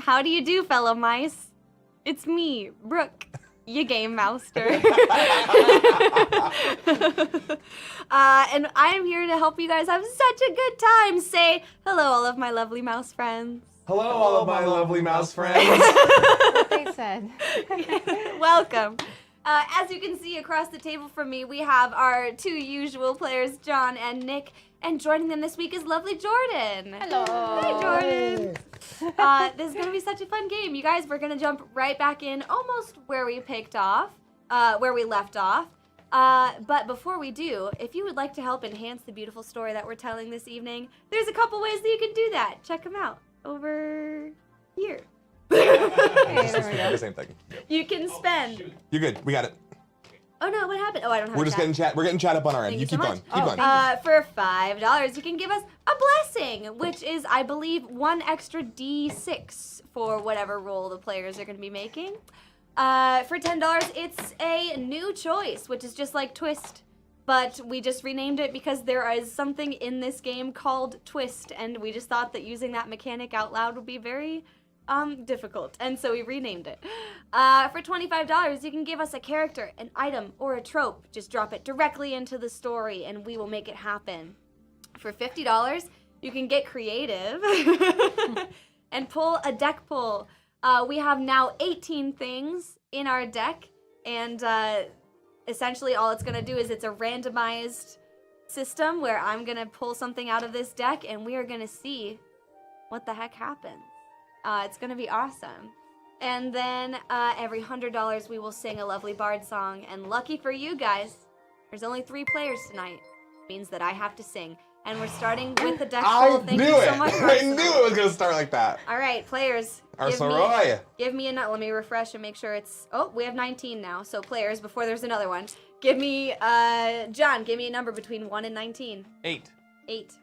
How do you do, fellow mice? It's me, Brooke, your game mouster. And I am here to help you guys have such a good time. Say hello, all of my lovely mouse friends. Hello, all of my lovely mouse friends. What they said. Welcome. As you can see across the table from me, we have our two usual players, John and Nick, and joining them this week is lovely Jordan. Hello. Hi, Jordan. This is going to be such a fun game. You guys, we're going to jump right back in almost where we left off. But before we do, if you would like to help enhance the beautiful story that we're telling this evening, there's a couple ways that you can do that. Check them out over here. The same thing. You can spend. You're good. We got it. Oh no, what happened? Oh, I don't have We're a just chat. getting chat. We're getting chat up on our end. Thank You you keep so going. much. Keep going. For $5, you can give us a blessing, which is, I believe, one extra D6 for whatever roll the players are going to be making. For $10, it's a new choice, which is just like Twist, but we just renamed it because there is something in this game called Twist, and we just thought that using that mechanic out loud would be very difficult, and so we renamed it. For $25, you can give us a character, an item, or a trope. Just drop it directly into the story, and we will make it happen. For $50, you can get creative and pull a deck pull. We have now 18 things in our deck, and essentially all it's going to do is it's a randomized system where I'm going to pull something out of this deck, and we are going to see what the heck happens. It's going to be awesome. And then every $100 we will sing a lovely bard song. And lucky for you guys, there's only 3 players tonight. Means that I have to sing. And we're starting with the deck poll. Thank you so much, I Arsenal. knew it was going to start like that. All right, players. Arsenal. Give me a nut. Let me refresh and make sure it's... Oh, we have 19 now. So players, before there's another one. Give me... John, give me a number between 1 and 19. 8. 8.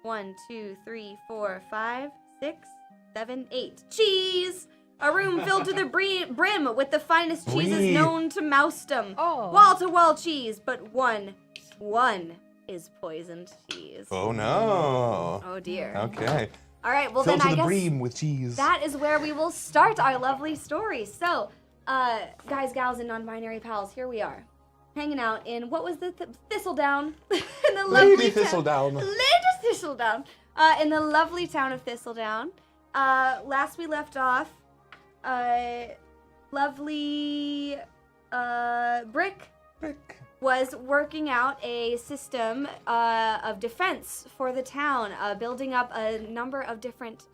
1, 2, 3, 4, 5, 6, 7, 8. Cheese! A room filled to the brim with the finest cheeses Brie. known to mousedom. Oh. Wall-to-wall cheese, but one is poisoned cheese. Oh no. Oh dear. Okay. All right, well Filled then to I the guess brim with cheese. that is where we will start our lovely story. So, guys, gals, and non-binary pals, here we are. Hanging out in, what was the Thistledown? In the lovely Lady Thistledown. Lady Thistledown. In the lovely town of Thistledown. Last we left off, lovely Brick was working out a system of defense for the town, building up a number of different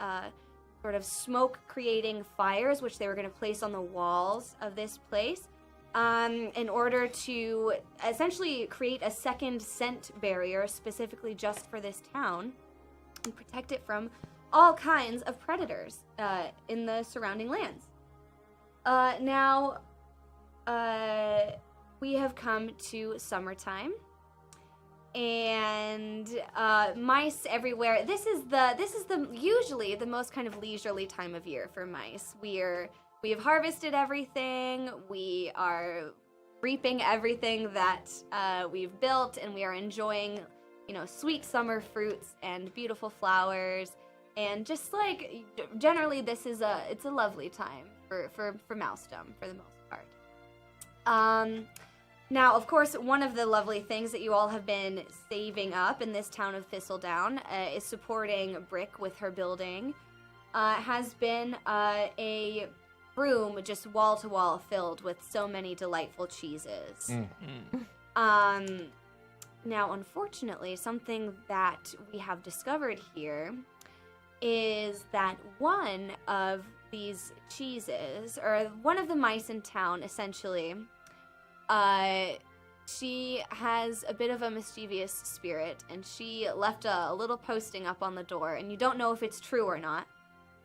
sort of smoke-creating fires, which they were going to place on the walls of this place, in order to essentially create a second scent barrier specifically just for this town and protect it from all kinds of predators in the surrounding lands. Now, we have come to summertime, and mice everywhere. This is the usually the most kind of leisurely time of year for mice. We have harvested everything. We are reaping everything that we've built, and we are enjoying, sweet summer fruits and beautiful flowers. And just like generally, it's a lovely time for mousedom for the most part. Now, of course, one of the lovely things that you all have been saving up in this town of Thistledown is supporting Brick with her building. Has been a room just wall to wall filled with so many delightful cheeses. Now, unfortunately, something that we have discovered here is that one of these cheeses, or one of the mice in town, essentially, she has a bit of a mischievous spirit, and she left a little posting up on the door, and you don't know if it's true or not,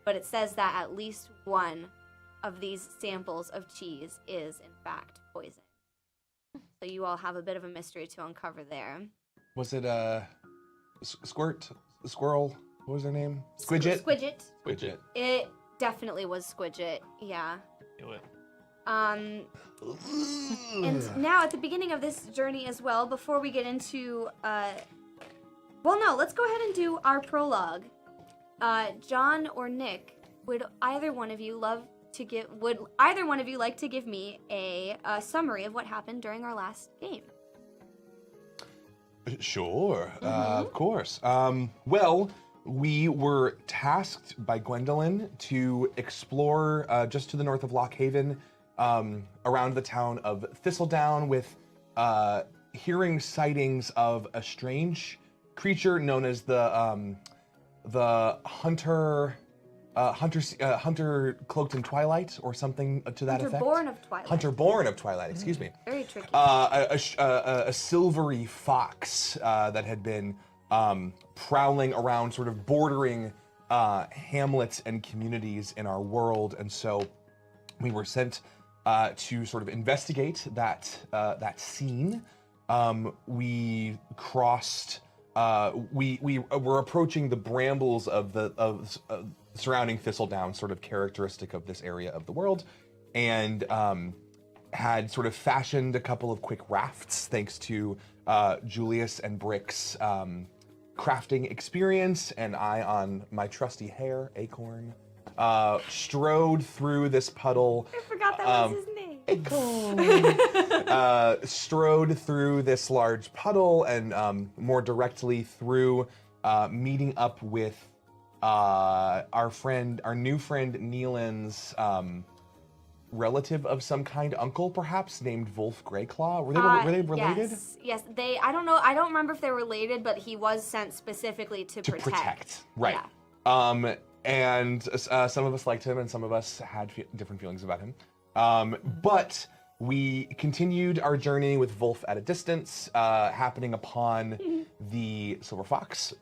but it says that at least one of these samples of cheese is, in fact, poison. So you all have a bit of a mystery to uncover there. Was it Squirt? Squirrel? What was her name? Squidget? Squidget. It definitely was Squidget, yeah. Do it. And now at the beginning of this journey as well, before we get into, let's go ahead and do our prologue. John or Nick, would either one of you like to give me a summary of what happened during our last game? Sure, of course. Well, we were tasked by Gwendolyn to explore just to the north of Lockhaven, around the town of Thistledown, with hearing sightings of a strange creature known as the hunter cloaked in twilight, or something to that effect. Hunter-born of Twilight. Hunter-born of Twilight. Excuse me. Very tricky. A silvery fox that had been prowling around, sort of bordering hamlets and communities in our world, and so we were sent to sort of investigate that scene. We crossed. We were approaching the brambles of surrounding Thistledown, sort of characteristic of this area of the world, and had sort of fashioned a couple of quick rafts thanks to Julius and Brick's crafting experience, and I, on my trusty hare, Acorn, strode through this puddle. I forgot that was his name. Acorn! Strode through this large puddle, and more directly through meeting up with our new friend Neelan's relative of some kind, uncle perhaps, named Wolf Greyclaw. Were they related? Yes. I don't know. I don't remember if they're related, but he was sent specifically to protect. Right. Yeah. And some of us liked him, and some of us had different feelings about him. But we continued our journey with Wolf at a distance, happening upon the Silver Fox.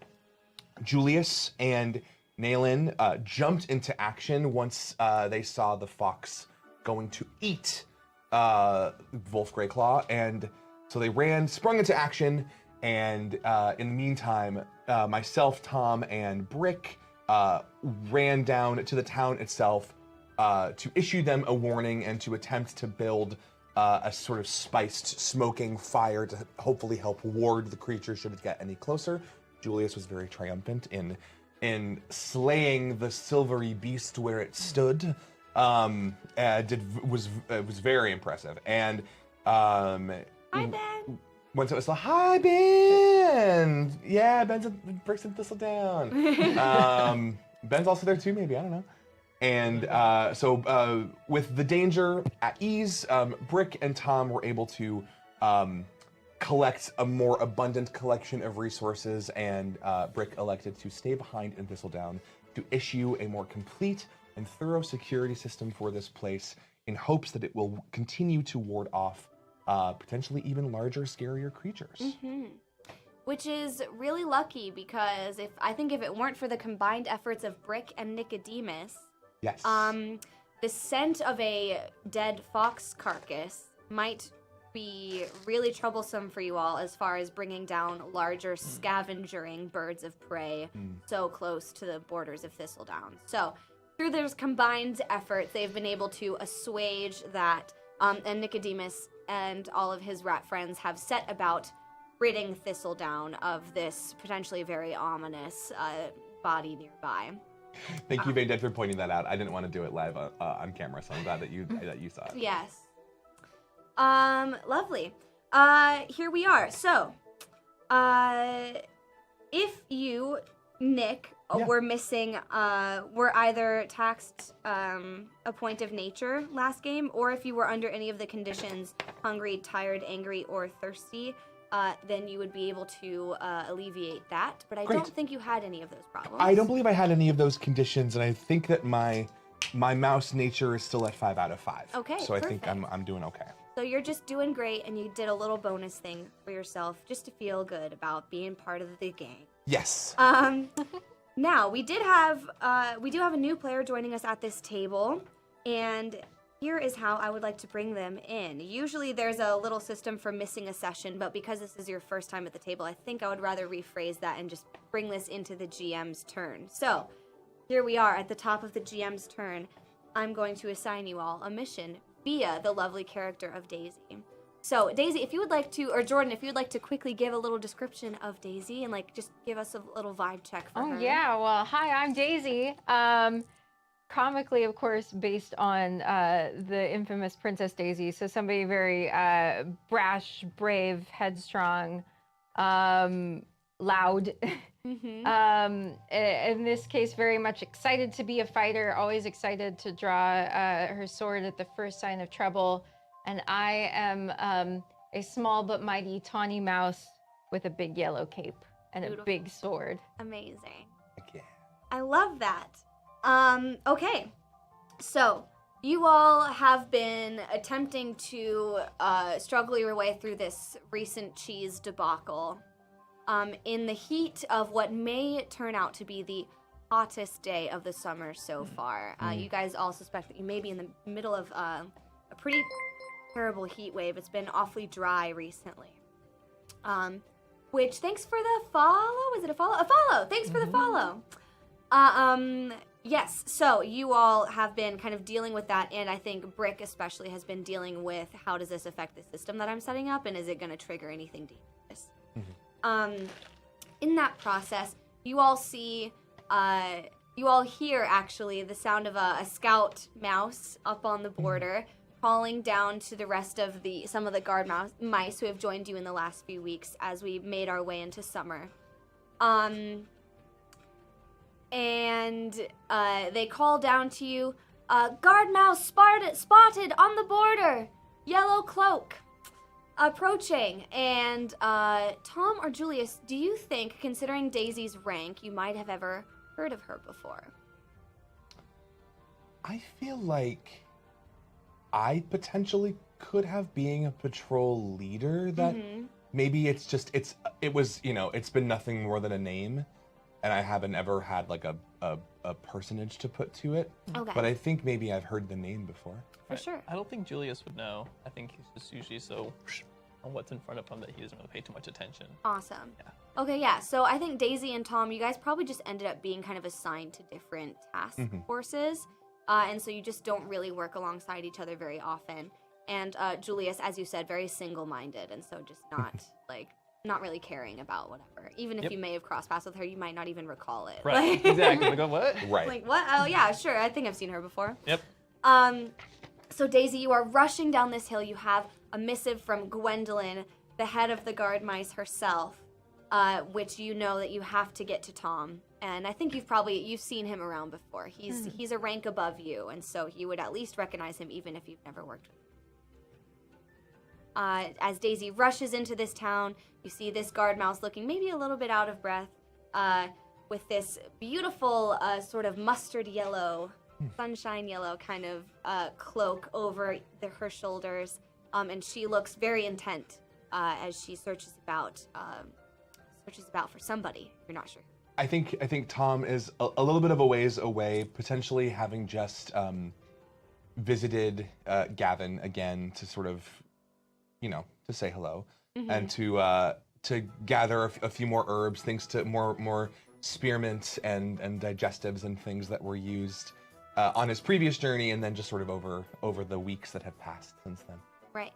Julius and Naylin jumped into action once they saw the fox going to eat Wolf Greyclaw, and so they sprung into action, and in the meantime, myself, Tom, and Brick ran down to the town itself to issue them a warning and to attempt to build a sort of spiced, smoking fire to hopefully help ward the creature should it get any closer. Julius was very triumphant in slaying the silvery beast where it stood. Was very impressive. And Hi, Ben. once it was like, hi, Ben. Yeah, Ben's at Bricks and Thistledown. Ben's also there too, maybe, I don't know. And so with the danger at ease, Brick and Tom were able to collect a more abundant collection of resources, and Brick elected to stay behind in Thistledown to issue a more complete and thorough security system for this place, in hopes that it will continue to ward off potentially even larger, scarier creatures. Mm-hmm. Which is really lucky, because I think if it weren't for the combined efforts of Brick and Nicodemus, Yes. the scent of a dead fox carcass might be really troublesome for you all, as far as bringing down larger scavengering birds of prey so close to the borders of Thistledown. So through their combined efforts, they've been able to assuage that, and Nicodemus and all of his rat friends have set about ridding Thistledown of this potentially very ominous body nearby. Thank you, Vayden, for pointing that out. I didn't want to do it live on camera, so I'm glad that you saw it. Yes. Lovely. Here we are. So, if you, Nick, were missing, were either taxed a point of nature last game, or if you were under any of the conditions, hungry, tired, angry, or thirsty, then you would be able to alleviate that. But I don't think you had any of those problems. I don't believe I had any of those conditions, and I think that my mouse nature is still at 5 out of 5. Okay, so I think perfect. I'm doing okay. So you're just doing great, and you did a little bonus thing for yourself just to feel good about being part of the gang. Yes. Now we do have a new player joining us at this table, and here is how I would like to bring them in. Usually there's a little system for missing a session, but because this is your first time at the table, I think I would rather rephrase that and just bring this into the GM's turn. So here we are at the top of the GM's turn. I'm going to assign you all a mission via the lovely character of Daisy. So Daisy, if you would like to, or Jordan, if you would like to quickly give a little description of Daisy and just give us a little vibe check for her. Oh yeah, well, hi, I'm Daisy. comically, of course, based on the infamous Princess Daisy. So somebody very brash, brave, headstrong, loud. In this case, very much excited to be a fighter, always excited to draw her sword at the first sign of trouble. And I am a small but mighty tawny mouse with a big yellow cape and Beautiful. a big sword. Amazing. Heck yeah. I love that. Okay. So, you all have been attempting to struggle your way through this recent cheese debacle in the heat of what may turn out to be the hottest day of the summer so far. You guys all suspect that you may be in the middle of a pretty terrible heat wave. It's been awfully dry recently. Which, thanks for the follow. Is it a follow? A follow. Thanks for the follow. Yes, so you all have been kind of dealing with that, and I think Brick especially has been dealing with how does this affect the system that I'm setting up, and is it going to trigger anything dangerous? In that process, you all see, you all hear actually the sound of a scout mouse up on the border calling down to the rest of some of the guard mice who have joined you in the last few weeks as we made our way into summer. And they call down to you, guard mouse spotted on the border, yellow cloak, approaching. And Tom or Julius, do you think, considering Daisy's rank, you might have ever heard of her before? I feel like I potentially could have, being a patrol leader, that maybe it's been nothing more than a name, and I haven't ever had like a personage to put to it. Okay. But I think maybe I've heard the name before. For sure. I don't think Julius would know. I think he's just usually so on what's in front of him that he doesn't really pay too much attention. Awesome. Yeah. Okay, yeah. So I think Daisy and Tom, you guys probably just ended up being kind of assigned to different task forces. And so you just don't really work alongside each other very often. And Julius, as you said, very single-minded, and so just not really caring about whatever. Even if you may have crossed paths with her, you might not even recall it. Right. Exactly. Like, what? Right. Like, what? Oh, yeah, sure. I think I've seen her before. Yep. So Daisy, you are rushing down this hill. You have a missive from Gwendolyn, the head of the guard mice herself, which you know that you have to get to Tom. And I think you've seen him around before. He's a rank above you, and so you would at least recognize him even if you've never worked with him. As Daisy rushes into this town, you see this guard mouse looking maybe a little bit out of breath, with this beautiful sort of mustard yellow, sunshine yellow kind of cloak over her shoulders, and she looks very intent as she searches about for somebody. You're not sure. I think Tom is a little bit of a ways away, potentially having just visited Gavin again to sort of, to say hello and to gather a few more herbs, things to more spearmint and digestives and things that were used on his previous journey, and then just sort of over the weeks that have passed since then. Right.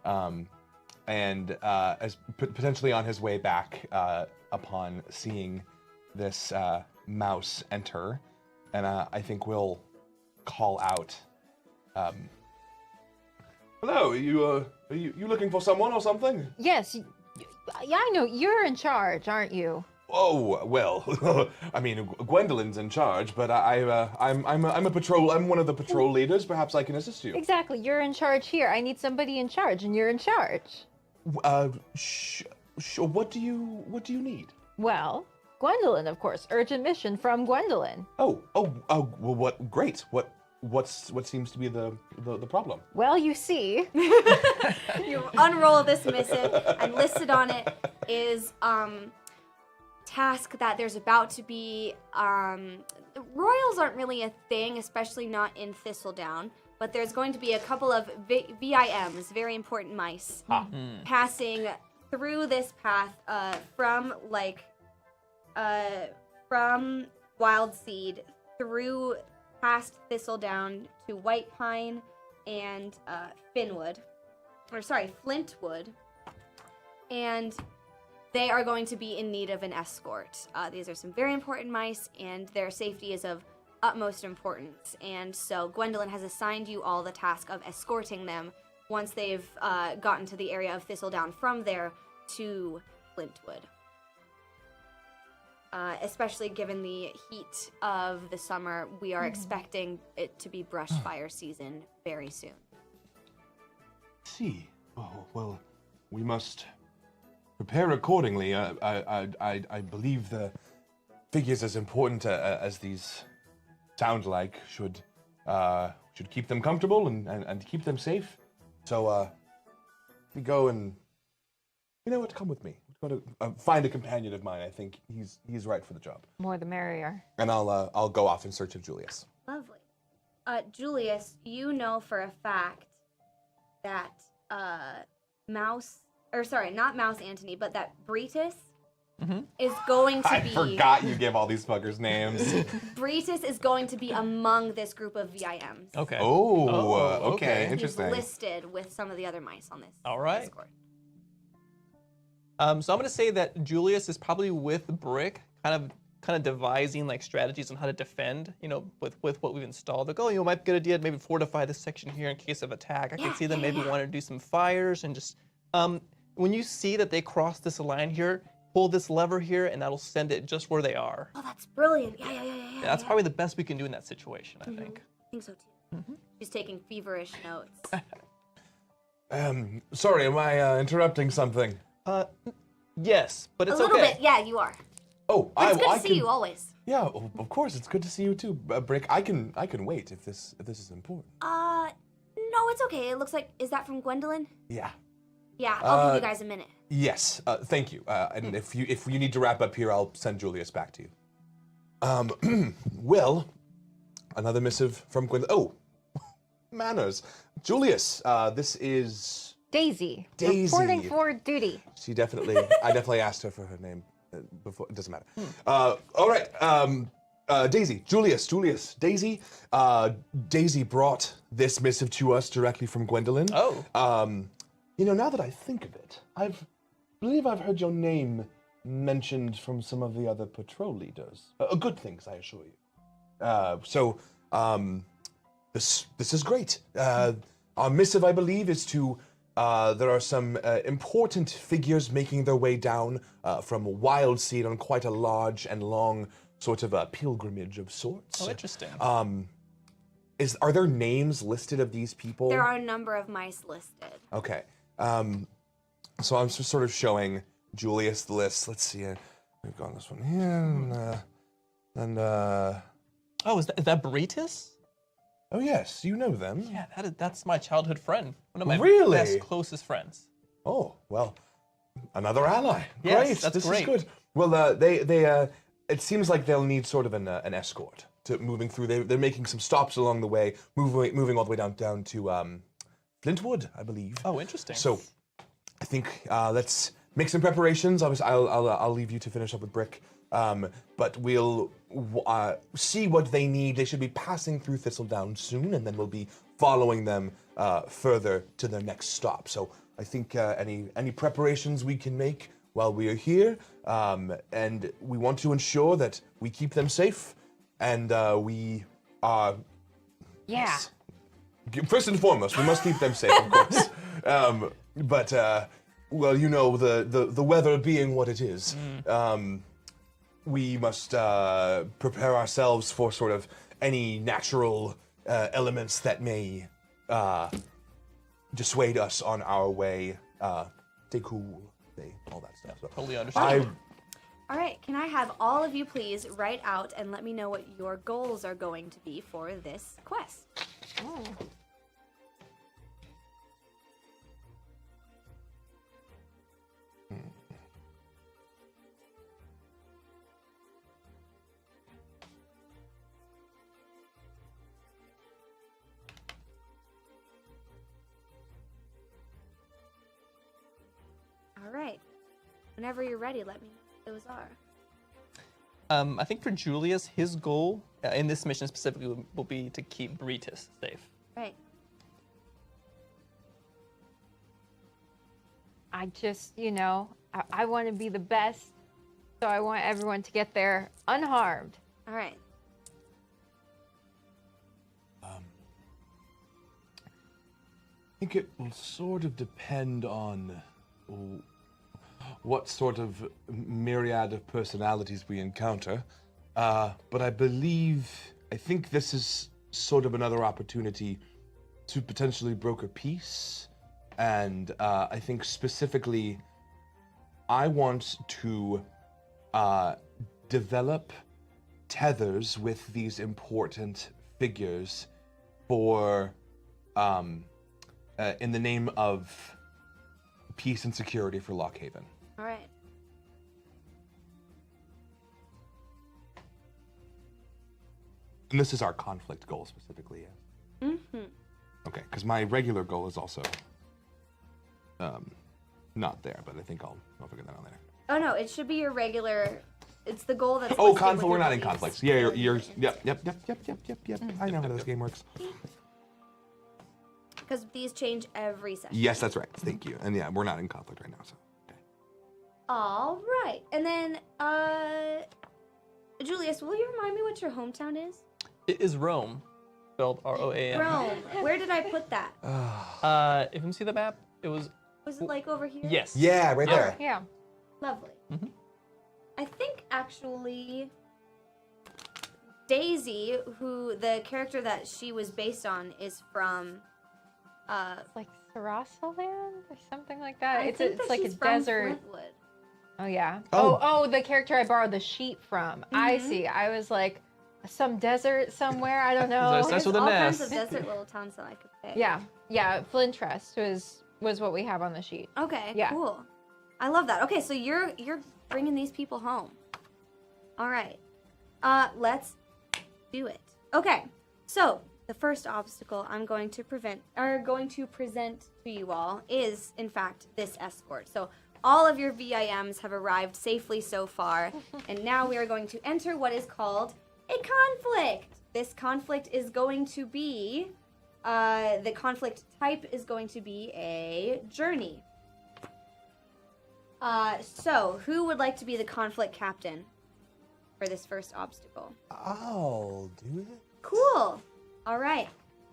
And as potentially on his way back, upon seeing this mouse enter, and I think we'll call out. Hello, are you looking for someone or something? Yes, yeah, I know. You're in charge, aren't you? Oh well, I mean Gwendolyn's in charge, but I'm a patrol. I'm one of the patrol leaders. Perhaps I can assist you. Exactly. You're in charge here. I need somebody in charge, and you're in charge. Sure. What do you need? Well, Gwendolyn, of course. Urgent mission from Gwendolyn. Oh. Well, what? Great. What seems to be the problem? Well, you see. You unroll this missive, and listed on it is task that there's about to be. Royals aren't really a thing, especially not in Thistledown. But there's going to be a couple of VIMs, very important mice, passing through this path from Wild Seed through past Thistledown to White Pine and Flintwood. And they are going to be in need of an escort. These are some very important mice, and their safety is of utmost importance. And so Gwendolyn has assigned you all the task of escorting them once they've gotten to the area of Thistledown from there to Flintwood. Especially given the heat of the summer, we are expecting it to be brush fire season very soon. See. Oh, well, we must prepare accordingly. I believe the figures as important as these sound like should keep them comfortable and keep them safe. So we go and you know what? Come with me. We're going to find a companion of mine. I think he's right for the job. More the merrier. And I'll go off in search of Julius. Lovely. Julius, you know for a fact that not Mouse Antony, but that Bretus is going to I be... forgot you give all these fuckers names. Bretus is going to be among this group of VIMs. Okay. Okay, He's interesting. listed with some of the other mice on this All right. Discord. So I'm gonna say that Julius is probably with Brick, kind of devising like strategies on how to defend. You know, with what we've installed. Like, might be a good idea to maybe fortify this section here in case of attack. I can see them maybe want to do some fires and just. When you see that they cross this line here, pull this lever here, and that'll send it just where they are. Oh, that's brilliant. Yeah. That's probably the best we can do in that situation, I think. I think so too. She's taking feverish notes. Sorry, am I interrupting something? Yes, but it's A little okay. bit, yeah, you are. Oh, But it's good I to see can, you always. Yeah, of course, it's good to see you too, Brick. I can wait if this is important. No, it's okay. It looks like, is that from Gwendolyn? Yeah. Yeah, I'll give you guys a minute. Yes. Thank you. And if you need to wrap up here, I'll send Julius back to you. Well, another missive from Gwendolyn. Oh, manners. Julius, this is Daisy. Daisy. Reporting for duty. I definitely asked her for her name before. It doesn't matter. All right. Daisy, Julius, Daisy. Daisy brought this missive to us directly from Gwendolyn. Oh. Now that I think of it, I believe I've heard your name mentioned from some of the other patrol leaders. Good things, I assure you. So, this is great. Our missive, I believe, is to. There are some important figures making their way down from Wildseed on quite a large and long sort of a pilgrimage of sorts. Oh, interesting. Are there names listed of these people? There are a number of mice listed. Okay. So I'm just sort of showing Julius the list. Let's see. We've got this one here, and Oh, is that Bretus? oh yes, you know them. Yeah, that's my childhood friend. One of my Really? best, closest friends. Oh well, another ally. Yes, Great. that's this great. is good. Well, they it seems like they'll need sort of an escort to moving through. They're making some stops along the way, moving all the way down to Flintwood, I believe. Oh, interesting. So, I think let's make some preparations. Obviously, I'll leave you to finish up with Brick. But we'll see what they need. They should be passing through Thistledown soon, and then we'll be following them further to their next stop. So I think any preparations we can make while we are here, and we want to ensure that we keep them safe, and we are. Yeah. First and foremost, we must keep them safe, of course. But well, the weather being what it is, we must prepare ourselves for sort of any natural elements that may dissuade us on our way. Stay cool, all that stuff. So Totally understand. All right, can I have all of you please write out and let me know what your goals are going to be for this quest? Oh. All right. Whenever you're ready, let me know what those are. I think for Julius, his goal in this mission specifically will be to keep Bretus safe. Right. I just, I want to be the best, so I want everyone to get there unharmed. All right. think it will sort of depend on what sort of myriad of personalities we encounter. But I think this is sort of another opportunity to potentially broker peace. And I think specifically, I want to develop tethers with these important figures for, in the name of peace and security for Lockhaven. All right. And this is our conflict goal specifically, yes? Mm-hmm. Okay, because my regular goal is also not there, but I think I'll figure that out later. Oh no, it should be your regular. It's the goal that's. Oh, listed with conflict. your We're not in beliefs. conflicts. Yeah, you're. And- Yep. I know how this game works. Because these change every session. Yes, that's right. Thank you. And yeah, we're not in conflict right now, so. Okay. All right. And then, Julius, will you remind me what your hometown is? It is Rome, spelled R-O-A-M. Rome. Where did I put that? If you see the map, it was Was it like over here? yes. Yeah, right there. Yeah. Lovely. Mhm. I think actually Daisy, who the character that she was based on is from It's like Sarasa Land or something like that. I It's think it's that like a she's from desert. Flintwood. Oh yeah. Oh. Oh, the character I borrowed the sheet from. I Mhm. see. I was like, some desert somewhere. I don't know. Starts There's with an all S. kinds of desert little towns that I could pick. Yeah. Flintrest was what we have on the sheet. Okay, Yeah. cool. I love that. Okay, so you're bringing these people home. All right. Let's do it. Okay. So, the first obstacle I'm going to present to you all is in fact this escort. So, all of your VIMs have arrived safely so far, and now we are going to enter what is called a conflict. This conflict is going to be the conflict type is going to be a journey. So, who would like to be the conflict captain for this first obstacle? I'll do it. Cool. All right.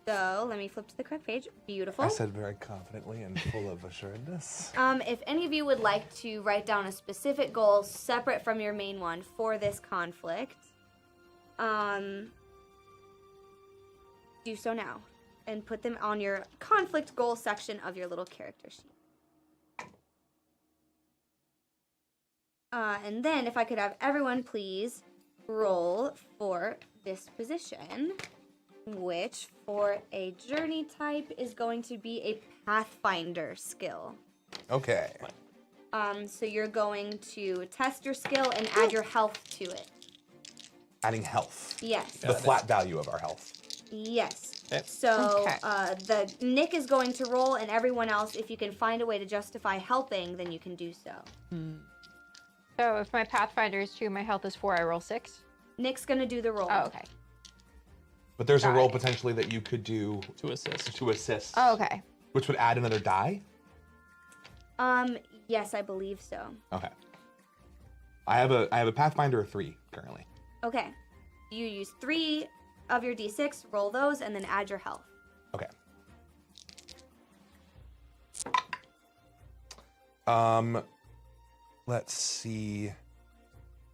So, let me flip to the correct page. Beautiful. I said very confidently and full of assuredness. If any of you would like to write down a specific goal separate from your main one for this conflict, do so now and put them on your conflict goal section of your little character sheet. And then, if I could have everyone please roll for this position, which for a journey type is going to be a Pathfinder skill. Okay. So you're going to test your skill and add your health to it. Adding health. Yes. The flat value of our health. Yes. Okay. So Okay. Nick is going to roll, and everyone else, if you can find a way to justify helping, then you can do so. So if my Pathfinder is 2, my health is 4, I roll 6. Nick's gonna do the roll. Oh, okay. But there's a Got roll it. potentially that you could do To assist. to assist. Oh, okay. Which would add another die? Yes, I believe so. Okay. I have a Pathfinder of 3 currently. Okay. You use 3 of your d6, roll those, and then add your health. Okay. Let's see.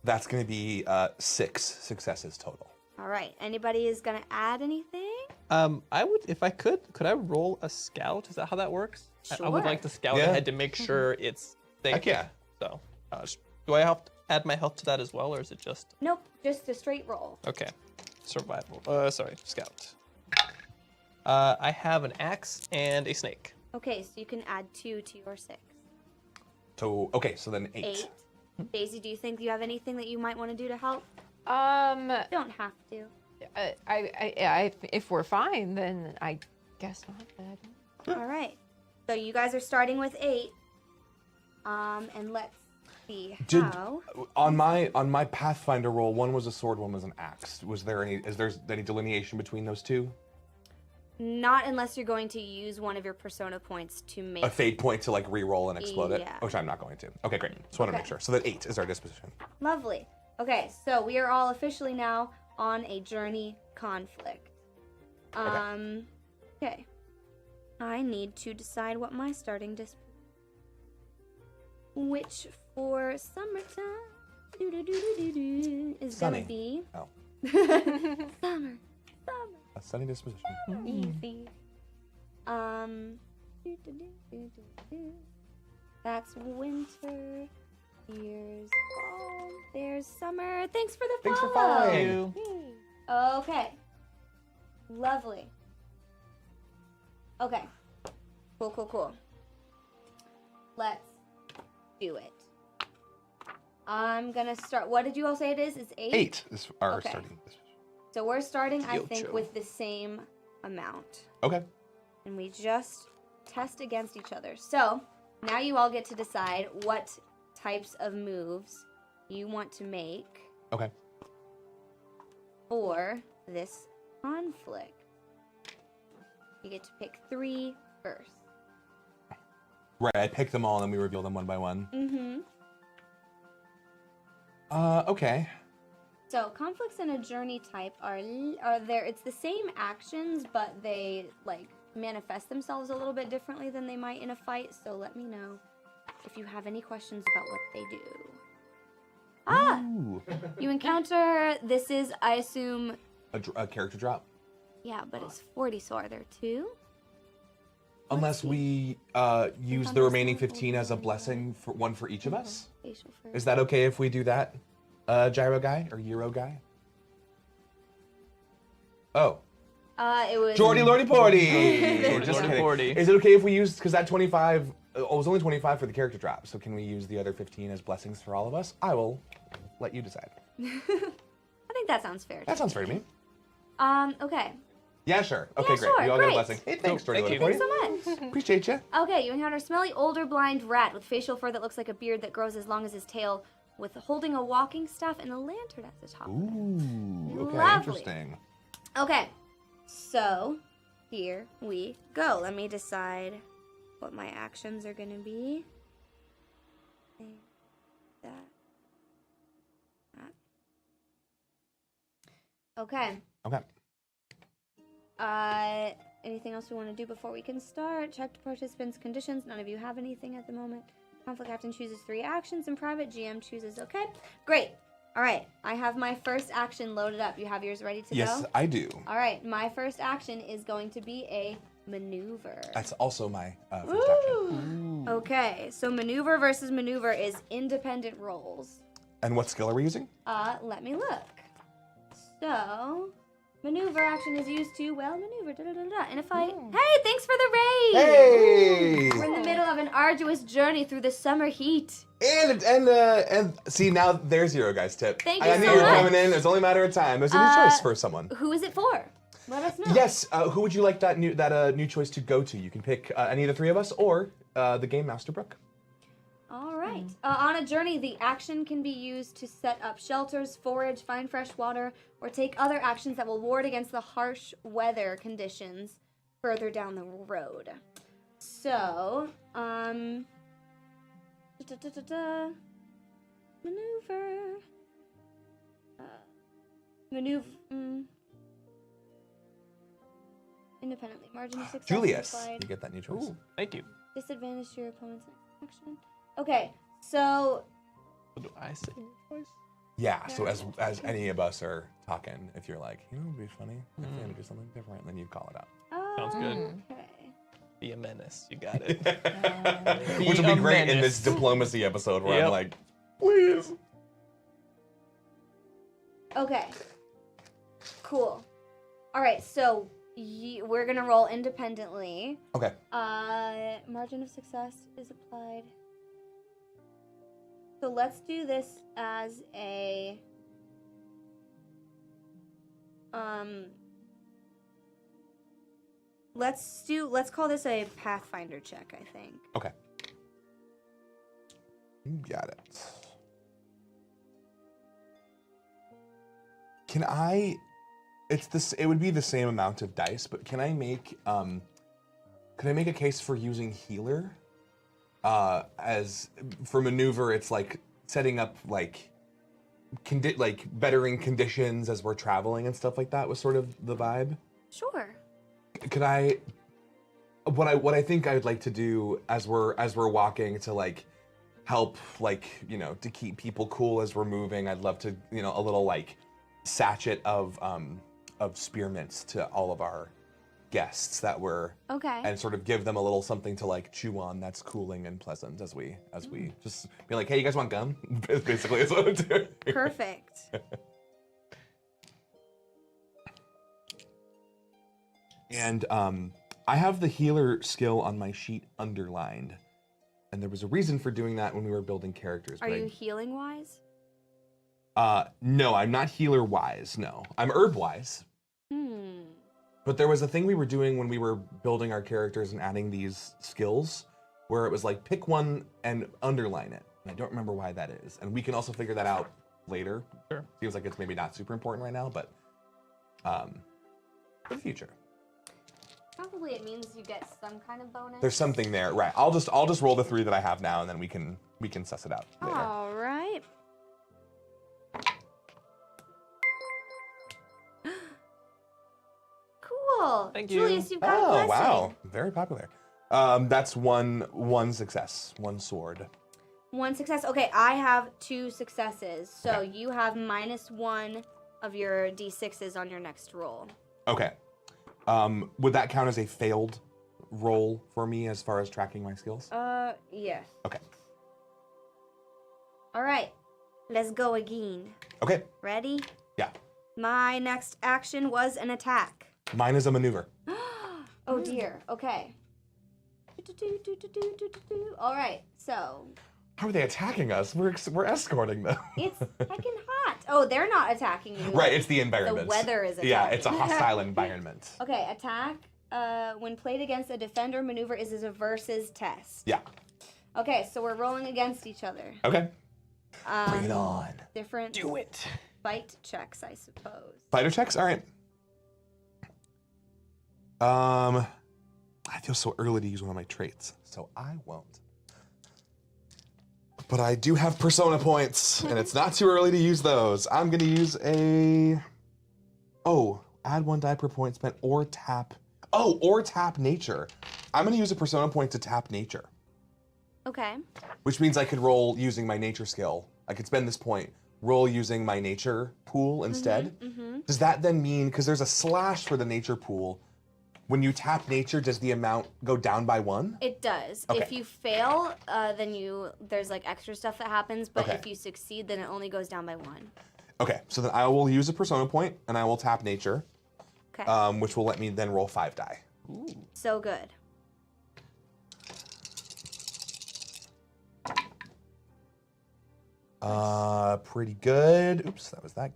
That's going to be 6 successes total. All right. Anybody is gonna add anything? I would, if I could I roll a scout? Is that how that works? I would Sure. like to scout Yeah. ahead to make sure it's safe. Heck yeah. So, do I have to add my health to that as well, or is it just Nope. Just a straight roll. okay? Survival. Sorry, scout. I have an axe and a snake. Okay, so you can add 2 to your 6. So, okay, so then 8. 8. Daisy, do you think you have anything that you might want to do to help? I, Don't have to. if we're fine, then I guess not. But I don't. All right. So you guys are starting with 8. And let's see Did how. on my Pathfinder roll, one was a sword, one was an axe. Is there any delineation between those two? Not unless you're going to use one of your persona points to make. A fate point to like re-roll and explode it, Yeah. which I'm not going to. Okay, great. Just want to Okay. make sure. So that 8 is our disposition. Lovely. Okay, so we are all officially now on a journey conflict. Okay. I need to decide what my starting disposition. Which for summertime is Sunny. gonna be Oh, summer. a sunny disposition. Easy. That's winter. Here's fall. There's summer. Thanks for the Thanks for follow. following. Okay. Lovely. Okay. Cool. Let's do it. I'm gonna start. What did you all say it is? It's 8? 8 is our Okay. starting disposition. So we're starting, I think, Yocho. with the same amount. Okay. And we just test against each other. So now you all get to decide what types of moves you want to make Okay. for this conflict. You get to pick 3 first. Right, I pick them all and then we reveal them one by one. Mm-hmm. Okay. So conflicts in a journey type are there. It's the same actions, but they like manifest themselves a little bit differently than they might in a fight. So let me know if you have any questions about what they do. Ooh. You encounter. This is, I assume. A character drop. Yeah, but it's 40. So are there 2? Unless we use the remaining 15 as a blessing for one for each of us. Facial first. Is that okay if we do that, Gyro guy or Euro guy? Oh, It was. Jordy Lordy Porty. Jordy Just Lordy kidding. Porty. Is it okay if we use, because that 25, it was only 25 for the character drop, so can we use the other 15 as blessings for all of us? I will let you decide. I think that sounds fair. That sounds fair to me. Okay. Yeah, sure. Okay, Yeah, great. sure, We all get a great. blessing. Hey, thanks, Jordy Thank Lordy you. Porty. Thanks so much. Appreciate you. Okay, you encounter a smelly, older, blind rat with facial fur that looks like a beard that grows as long as his tail, with holding a walking staff and a lantern at the top. Ooh, okay, Lovely. interesting. Okay, so here we go. Let me decide what my actions are gonna be. That. Okay. Okay. Anything else we want to do before we can start? Check the participants' conditions. None of you have anything at the moment. Conflict captain chooses 3 actions in private. GM chooses. Okay, great. All right, I have my first action loaded up. You have yours ready to Yes, go? I do. All right, my first action is going to be a maneuver. That's also my first action. Okay, so maneuver versus maneuver is independent rolls. And what skill are we using? Let me look. So, maneuver action is used to, well, maneuver, da-da-da-da, in a fight. Hey, thanks for the raid! Hey! We're in the middle of an arduous journey through the summer heat. And see, now there's Euro guy's tip. Thank I you knew so you were much. coming in. There's only a matter of time. There's a new choice for someone. Who is it for? Let us know. Yes. Who would you like that new choice to go to? You can pick any of the 3 of us or the game master Brooke. All right. On a journey, the action can be used to set up shelters, forage, find fresh water, or take other actions that will ward against the harsh weather conditions further down the road. So, maneuver. Maneuver. Independently. Margin of success. Julius, applied. you get that new choice. Ooh, thank you. Disadvantage to your opponent's next action. Okay, so What do I say? Choice? Yeah. So as any of us are talking, if you're like, you know, it'd be funny if they had to do something different, then you call it out. Sounds good. Okay. Be a menace. You got it. Which will be a great in menace. this diplomacy episode where I'm Yep. like, please. Okay. Cool. All right, so we're gonna roll independently. Okay. Margin of success is applied. So let's do this as a let's call this a Pathfinder check, I think. Okay. You got it. Can I? It's this. It would be the same amount of dice, but can I make? Can I make a case for using healer? As for maneuver, it's like setting up like bettering conditions as we're traveling and stuff like that was sort of the vibe. Sure. Could I what I think I would like to do as we're walking to like help to keep people cool as we're moving. I'd love to a little like sachet of spearmints to all of our guests that were Okay. and sort of give them a little something to like chew on that's cooling and pleasant as we just be like, hey, you guys want gum? Basically, is what I'm doing. Perfect. And I have the healer skill on my sheet underlined, and there was a reason for doing that when we were building characters. Are but you healing wise? No, I'm not healer wise. No, I'm herb wise. But there was a thing we were doing when we were building our characters and adding these skills, where it was like pick one and underline it. And I don't remember why that is, and we can also figure that out later. Sure. Seems like it's maybe not super important right now, but for the future. Probably it means you get some kind of bonus. There's something there, right? I'll just roll the 3 that I have now, and then we can suss it out later. All right. Cool. Thank you. Julius, you've got a Oh blessing. wow, very popular. That's one success, one sword. 1 success. Okay, I have 2 successes. So Okay. you have -1 of your d6s on your next roll. Okay. Would that count as a failed roll for me as far as tracking my skills? Yes. Okay. All right. Let's go again. Okay. Ready? Yeah. My next action was an attack. Mine is a maneuver. Oh dear. Okay. All right. So How are they attacking us? We're escorting them. it's heckin' hot. Oh, they're not attacking you. Right. It's the environment. weather is Yeah, attacking. it's a hostile environment. Okay, attack. When played against a defender, maneuver is a versus test. Yeah. Okay, so we're rolling against each other. Okay. Bring it Um, on. different Do it. fight checks, I suppose. Fighter checks. All right. I feel so early to use one of my traits, so I won't. But I do have persona points, and it's not too early to use those. I'm gonna use add 1 die per point spent or tap. Or tap nature. I'm gonna use a persona point to tap nature, Okay. which means I could roll using my nature skill. I could spend this point, roll using my nature pool instead. Does that then mean, because there's a slash for the nature pool, when you tap nature, does the amount go down by 1? It does. Okay. If you fail, then there's like extra stuff that happens, but Okay. if you succeed, then it only goes down by 1. Okay, so then I will use a persona point and I will tap nature, Okay. which will let me then roll 5 die. So good. Pretty good. Oops, that was that.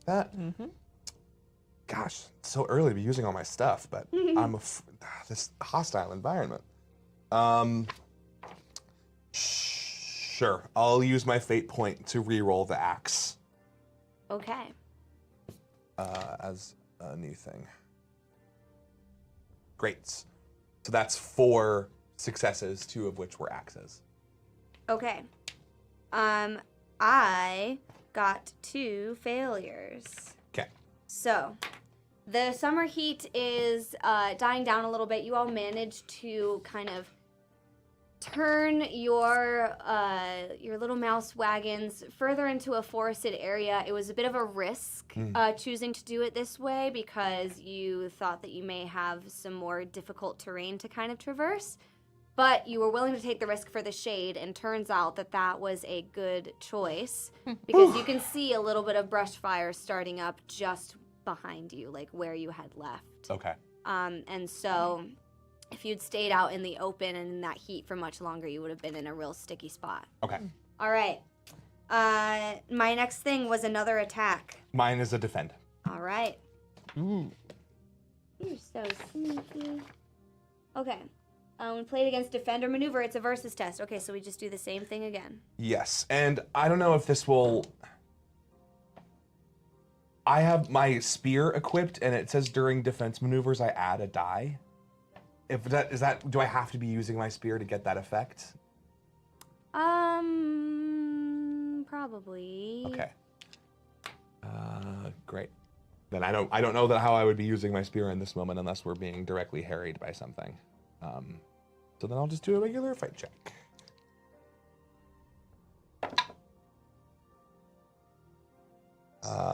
Gosh, it's so early to be using all my stuff, but this hostile environment. Sure, I'll use my fate point to re-roll the axe Okay. as a new thing. Great. So that's 4 successes, 2 of which were axes. Okay. I got 2 failures. Okay. So, the summer heat is dying down a little bit. You all managed to kind of turn your little mouse wagons further into a forested area. It was a bit of a risk choosing to do it this way because you thought that you may have some more difficult terrain to kind of traverse. But you were willing to take the risk for the shade, and turns out that that was a good choice because you can see a little bit of brush fire starting up just behind you, like where you had left. Okay. And so if you'd stayed out in the open and in that heat for much longer, you would have been in a real sticky spot. Okay. All right. My next thing was another attack. Mine is a defend. All right. Ooh. You're so sneaky. Okay. When played against defender maneuver, it's a versus test. Okay, so we just do the same thing again. Yes, and I don't know if this will. I have my spear equipped, and it says during defense maneuvers I add a die. If that is that, do I have to be using my spear to get that effect? Probably. Okay. Great. Then I don't know that how I would be using my spear in this moment unless we're being directly harried by something. So then I'll just do a regular fight check.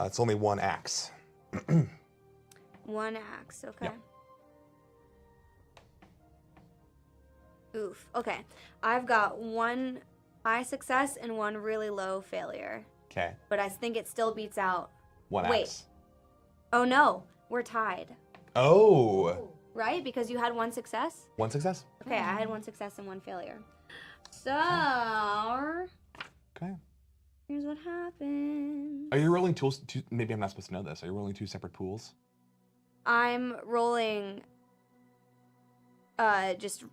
It's only one axe. One axe, okay. Yeah. Oof. Okay. I've got one high success and one really low failure. Okay. But I think it still beats out. One Wait. axe. Oh no, we're tied. Oh. Right? Because you had one success? One success? Okay, I had one success and one failure. So, Okay. here's what happened. Are you rolling tools? Maybe I'm not supposed to know this. Are you rolling two separate pools? I'm rolling just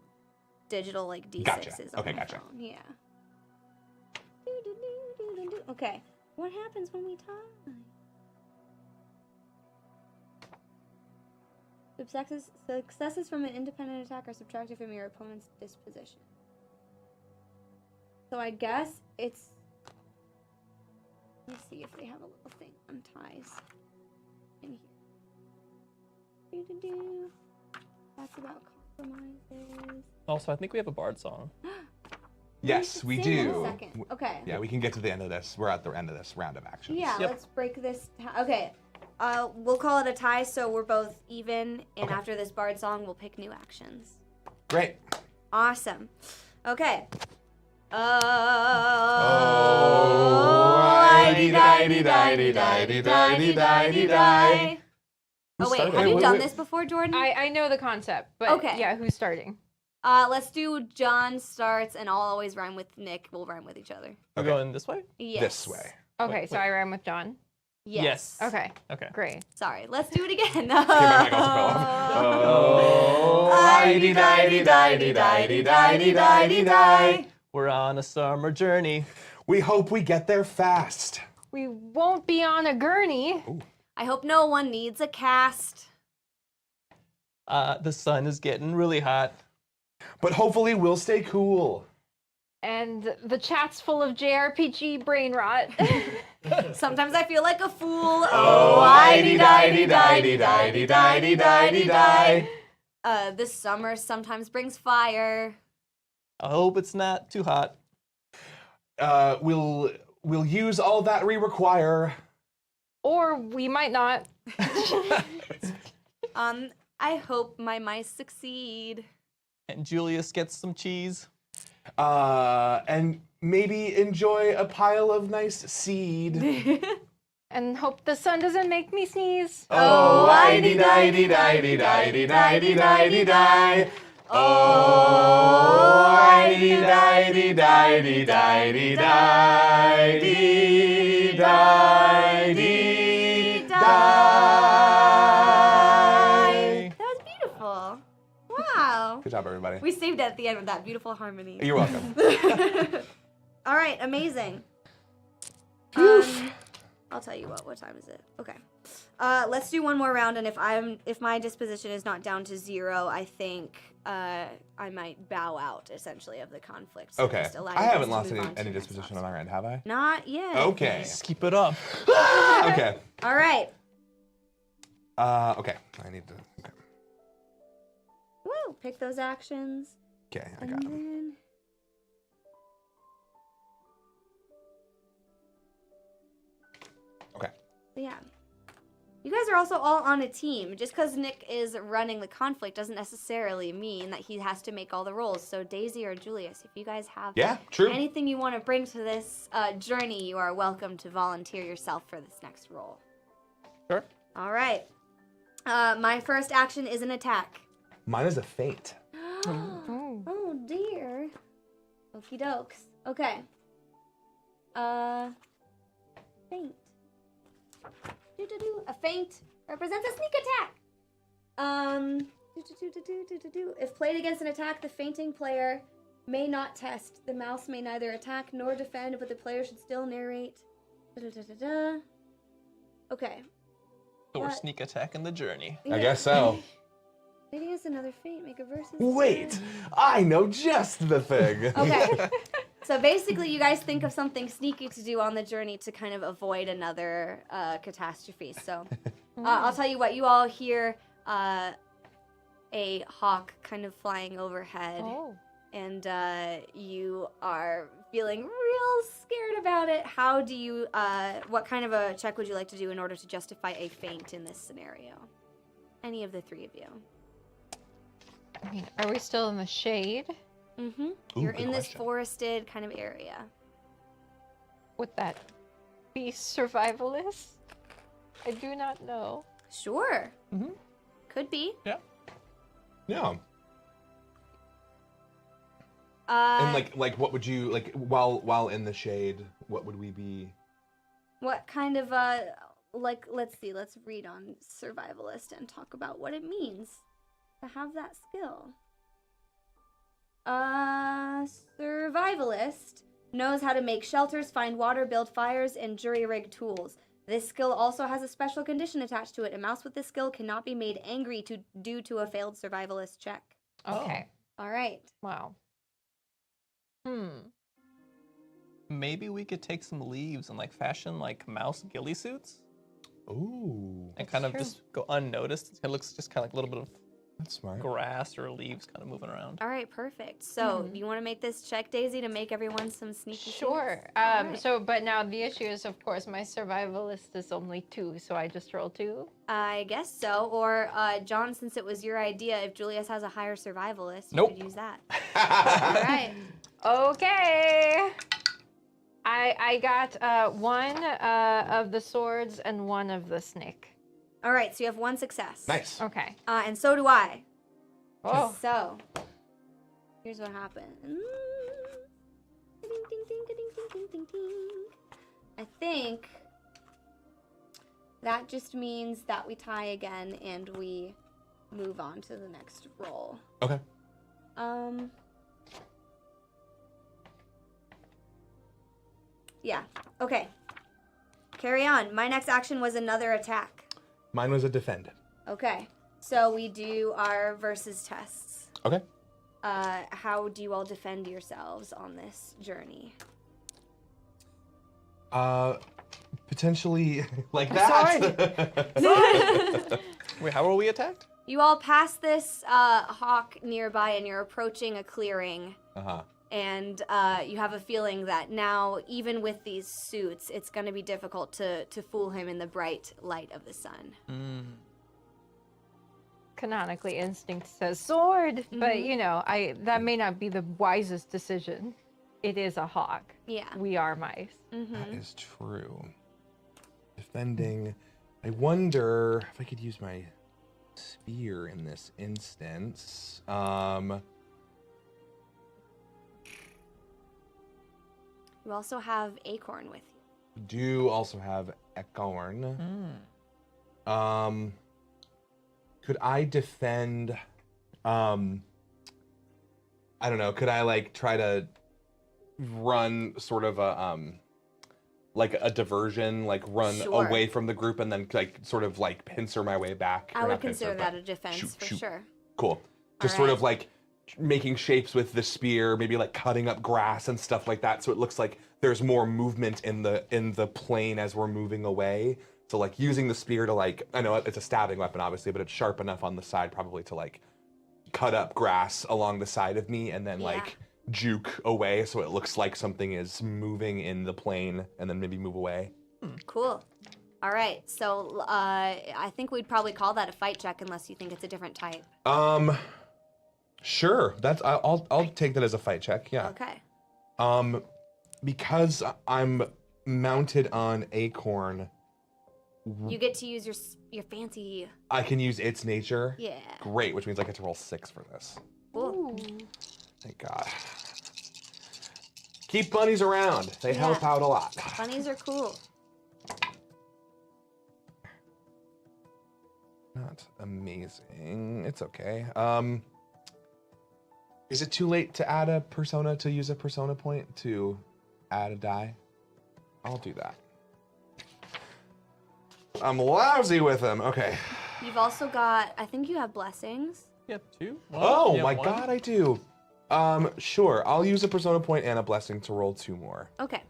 digital like D6s Gotcha. on Okay, my gotcha. phone. Yeah. Okay. What happens when we tie? Successes from an independent attack are subtracted from your opponent's disposition. So I guess it's... Let me see if they have a little thing on ties in here. That's about compromises. Also, I think we have a bard song. Yes, we Sing in do. a second. Okay. Yeah, we can get to the end of this. We're at the end of this round of actions. Yeah, Yep. let's break this. Okay. We'll call it a tie so we're both even. And Okay. after this bard song, we'll pick new actions. Great. Awesome. Okay. Oh, di-di-di-di-di-di-di-di-di-di. Oh, wait. started? Have you Wait, done wait. this before, Jordan? I know the concept, but Okay. yeah, who's starting? Let's do John starts, and I'll always rhyme with Nick. We'll rhyme with each other. We're Okay. going this way? Yes. This way. Okay, Wait, so I rhyme with John. Yes. Okay, Okay. great. Sorry. Let's do it again. Okay, my mic also fell off. Oh, di-di-di-di-di-di-di-di-di-di. We're on a summer journey. We hope we get there fast. We won't be on a gurney. I hope no one needs a cast. The sun is getting really hot. But hopefully we'll stay cool. And the chat's full of JRPG brain rot. Sometimes I feel like a fool. Oh, di-di-di-di-di-di-di-di-di-di-di. This summer sometimes brings fire. I hope it's not too hot. We'll use all that we require. Or we might not. I hope my mice succeed. And Julius gets some cheese. And maybe enjoy a pile of nice seed. And hope the sun doesn't make me sneeze. Oh, di-di-di-di-di-di-di-di-di-di-di-di. Oh, di-di-di-di-di-di-di-di. That was beautiful. Wow. Good job, everybody. We saved it at the end with that beautiful harmony. You're welcome. All right, amazing. I'll tell you what time is it? Okay. Let's do one more round, and if my disposition is not down to 0, I think I might bow out essentially of the conflict. So Okay. just allow I you guys haven't to lost move any on to any your next disposition thoughts. on our end, have I? Not yet. Okay. Just keep it up. Okay. All right. Okay. I need to. Okay. Woo! Pick those actions. Okay, I And got them. then... Okay. Yeah. You guys are also all on a team. Just because Nick is running the conflict doesn't necessarily mean that he has to make all the rolls. So Daisy or Julius, if you guys have Yeah, true. anything you want to bring to this journey, you are welcome to volunteer yourself for this next roll. Sure. All right. My first action is an attack. Mine is a feint. Oh. Oh dear. Okie dokes. Okay. Feint. A feint represents a sneak attack. If played against an attack, the feinting player may not test. The mouse may neither attack nor defend, but the player should still narrate. Okay. So we're What? sneak attacking the journey. I guess so. Maybe it's another feint. Make a versus. Wait, I know just the thing. Okay. So basically, you guys think of something sneaky to do on the journey to kind of avoid another catastrophe. So I'll tell you what, you all hear a hawk kind of flying overhead. Oh. And you are feeling real scared about it. How do you, what kind of a check would you like to do in order to justify a feint in this scenario? Any of the three of you. I mean, are we still in the shade? Mm-hmm. Ooh, You're good in this question. forested kind of area. Would that be survivalist? I do not know. Sure. Mhm. Could be. Yeah. Uh, And like, what would you like while in the shade? What would we be? what kind of, like, let's see, let's read on survivalist and talk about what it means to have that skill. Survivalist knows how to make shelters, find water, build fires, and jury-rig tools. This skill also has a special condition attached to it. A mouse with this skill cannot be made angry due to a failed survivalist check. Okay. All right. Wow. Maybe we could take some leaves and like fashion like mouse ghillie suits Ooh, and kind of true. just go unnoticed. It looks just kind of like a little bit of that's smart. grass or leaves kind of moving around. All right, perfect. So, do you want to make this check, Daisy, to make everyone some sneaky Sure. suits? All right. So, but now the issue is, of course, my survivalist is only 2, so I just roll 2. I guess so. Or, John, since it was your idea, if Julius has a higher survivalist, you Nope. could use that. All right. Okay. I got 1 of the swords and 1 of the snake. All right, so you have 1 success. Nice. Okay. And so do I. Oh. So, here's what happened. Ding, ding, ding, ding, ding, ding, ding, ding. I think that just means that we tie again and we move on to the next roll. Okay. Yeah. Okay. Carry on. My next action was another attack. Mine was a defend. Okay. So we do our versus tests. Okay. How do you all defend yourselves on this journey? Potentially like that. Wait, how were we attacked? You all pass this hawk nearby and you're approaching a clearing. Uh-huh. And you have a feeling that now, even with these suits, it's going to be difficult to fool him in the bright light of the sun. Canonically, instinct says sword, but you know, that may not be the wisest decision. It is a hawk. Yeah. We are mice. That is true. Defending. I wonder if I could use my spear in this instance. You also have Acorn with you. We do also have Ekorn. Could I defend? I don't know. Could I like try to run sort of a like a diversion, like run Sure. away from the group and then like sort of like pincer my way back? I Or would not pincer, consider that but a defense shoot, for shoot. sure. Cool. Just sort of like making shapes with the spear, maybe like cutting up grass and stuff like that, so it looks like there's more movement in the plane as we're moving away. So like using the spear to like, I know it's a stabbing weapon obviously, but it's sharp enough on the side probably to like cut up grass along the side of me and then like juke away so it looks like something is moving in the plane and then maybe move away. Cool. All right. So I think we'd probably call that a fight check unless you think it's a different type. Sure. That's I'll take that as a fight check. Yeah. Okay. Because I'm mounted on Acorn, You get to use your fancy. I can use its nature. Yeah. Great, which means I get to roll 6 for this. Cool. Thank God. Keep bunnies around. They help out a lot. Bunnies are cool. Not amazing. It's okay. Is it too late to add a persona, to use a persona point to add a die? I'll do that. I'm lousy with them. Okay. You've also got. I think you have blessings. Yep, 2. Oh Yeah, my 1. God, I do. Sure. I'll use a persona point and a blessing to roll 2 more. Okay.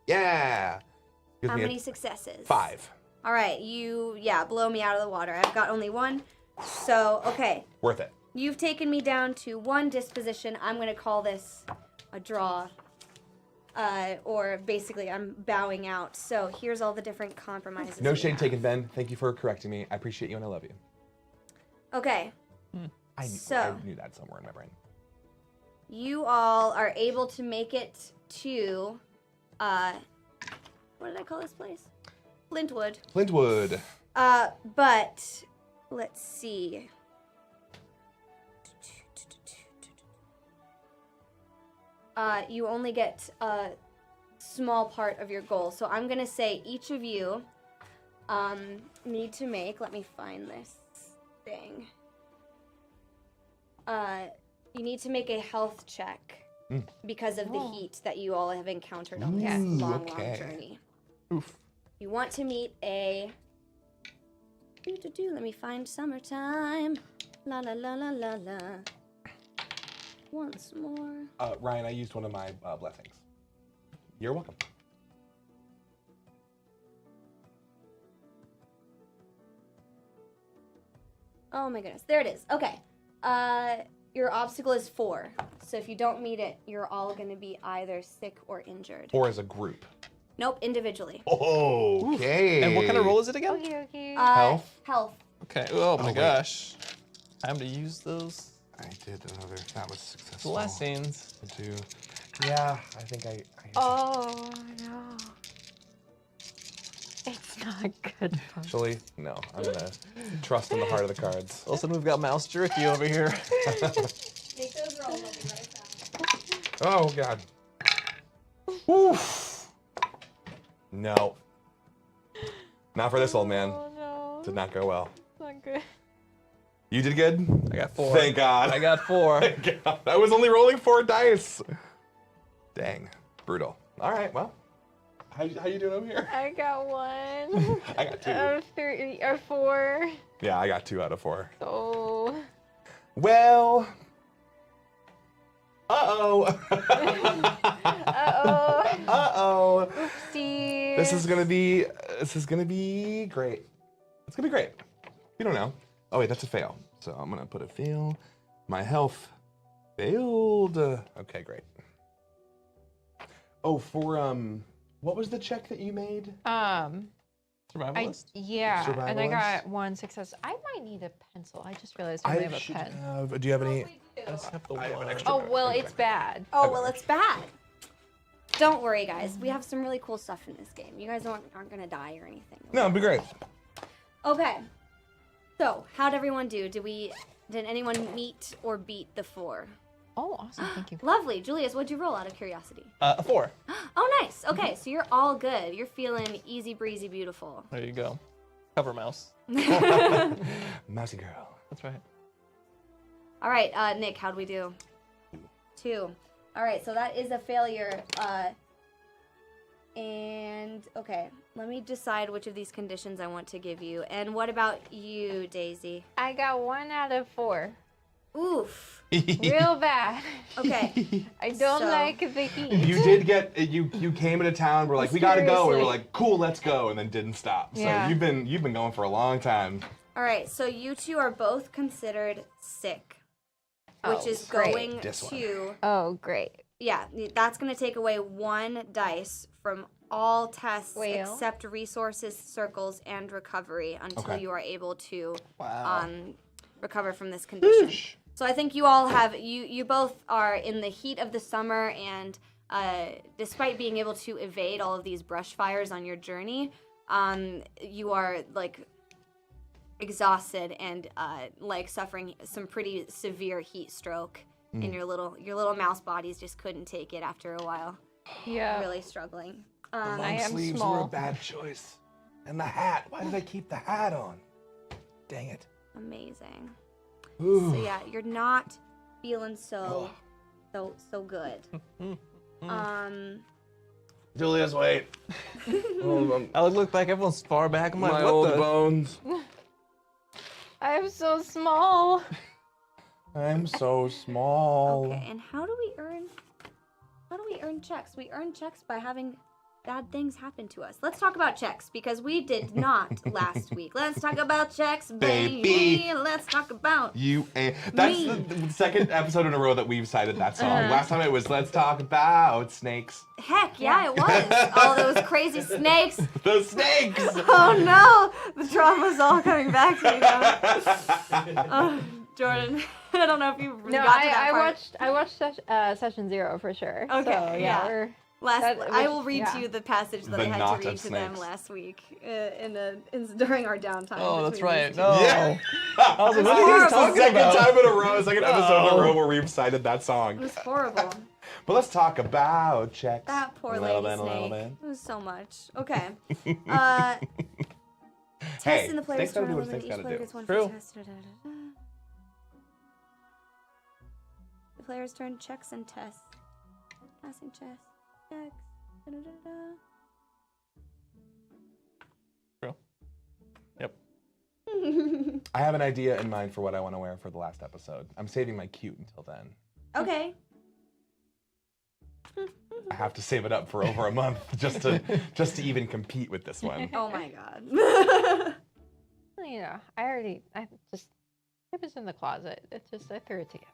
Yeah. Gives How me a many successes? 5. All right, you blow me out of the water. I've got only one. So, okay. Worth it. You've taken me down to one disposition. I'm going to call this a draw. Or basically, I'm bowing out. So here's all the different compromises. No we shade have. taken, Ben. Thank you for correcting me. I appreciate you and I love you. Okay. I So- knew that somewhere in my brain. You all are able to make it to, what did I call this place? Flintwood. Flintwood. But let's see. You only get a small part of your goal. So I'm gonna say each of you need to make. Let me find this thing. You need to make a health check because of the heat that you all have encountered on this long okay. journey. Oof. You want to meet a. Let me find summertime. La la la la la la. Once more. Ryan, I used one of my blessings. You're welcome. Oh my goodness. There it is. Okay. Your obstacle is 4. So if you don't meet it, you're all going to be either sick or injured. Or as a group. Nope, individually. Okay. And what kind of roll is it again? Okay. Health? Health. Okay. Oh my wait. gosh. Time to use those I did another. That was successful. blessings. Two. Yeah, I think I Oh no. It's not good. actually, no, I'm gonna trust in the heart of the cards. All of a sudden we've got mouse jerky over here. Make those rolls. I'll be right back. Oh God. Oof. No. Not for this old man. Oh no. Did not go well. It's not good. You did good? I got 4. Thank God. I got 4. Thank God. I was only rolling 4 dice. Dang. Brutal. All right, well. How you doing over here? I got 1. I got 2. Of 3 or 4. Yeah, I got 2 out of 4. So Well. Uh-oh. uh-oh. Uh-oh. See. This is gonna be great. It's gonna be great. You don't know. Oh wait, that's a fail. So I'm gonna put a fail. My health failed. Okay, great. Oh, for what was the check that you made? Survivalist? Yeah, and I Survivalist? got 1 success. I might need a pencil. I just realized I only have a should pen. have. Do you have any? I just have the I have an one. extra- Oh well, it's bad. Oh, well, it's bad. Don't worry, guys. We have some really cool stuff in this game. You guys aren't going to die or anything. No, it'd be great. Okay. So, how'd everyone do? Did anyone meet or beat the 4? Oh, awesome! Thank you. Lovely. Julius, what'd you roll out of curiosity? A 4. Oh, nice. Okay, so you're all good. You're feeling easy breezy beautiful. There you go. Cover mouse. Mousy girl. That's right. All right, Nick, how'd we do? 2. All right, so that is a failure. And, okay, let me decide which of these conditions I want to give you. And what about you, Daisy? I got 1 out of 4. Oof. Real bad. Okay. I don't So- like the heat. You did get you came into town. We're like, we gotta go. We were Seriously. like, cool, let's go, and then didn't stop. So Yeah. you've been going for a long time. All right, so you two are both considered sick, which Oh, is great. going This one. to, Oh, great. yeah, that's going to take away 1 dice from all tests Well. except resources, circles, and recovery until Okay. you are able to Wow. recover from this condition. Sheesh. So I think you all have, you both are in the heat of the summer, and despite being able to evade all of these brush fires on your journey, you are like exhausted and like suffering some pretty severe heat stroke, and your little mouse bodies just couldn't take it after a while. Yeah. Really struggling. I am Sleeves were a small. bad choice. And the hat. Why did I keep the hat on? Dang it. Amazing. Ooh. So yeah, you're not feeling so good. Julius, wait. I look back, everyone's far back. I'm like, My what old the? bones. I'm so small. I'm so small. Okay, and how do we earn checks? We earn checks by having bad things happen to us. Let's talk about checks because we did not last week. Let's talk about checks, baby. Baby. Let's talk about That's Me. the second episode in a row that we've cited that song. Last time it was Let's Talk About Snakes. heck yeah, it was. All those crazy snakes. The snakes! Oh no, the drama's all coming back to me now. Jordan, I don't know if you No, got to that part. I watched session 0 for sure. Okay, So, yeah. we're- I will read yeah. to you the passage that The I had knot to read of to them snakes. last week during our downtime. Oh, that's between right. these two. No. Yeah. I was like, what are you guys horrible. It's the talking second about? time in a row, second episode in a No. row where we've cited that It song. was horrible. But let's talk about checks. That poor A little lady bit, a little snake. bit. It was so much. Okay. Tests Hey, in the player's snakes gotta turn do are what limited. snakes Each gotta player do. gets one True. free test. Da, da, da, da. The player's turn checks and tests. Passing checks. Checks. Da, da, da, da. True. Yep. I have an idea in mind for what I want to wear for the last episode. I'm saving my cute until then. Okay. I have to save it up for over a month just to even compete with this one. Oh my god. You know, it was in the closet. I threw it together.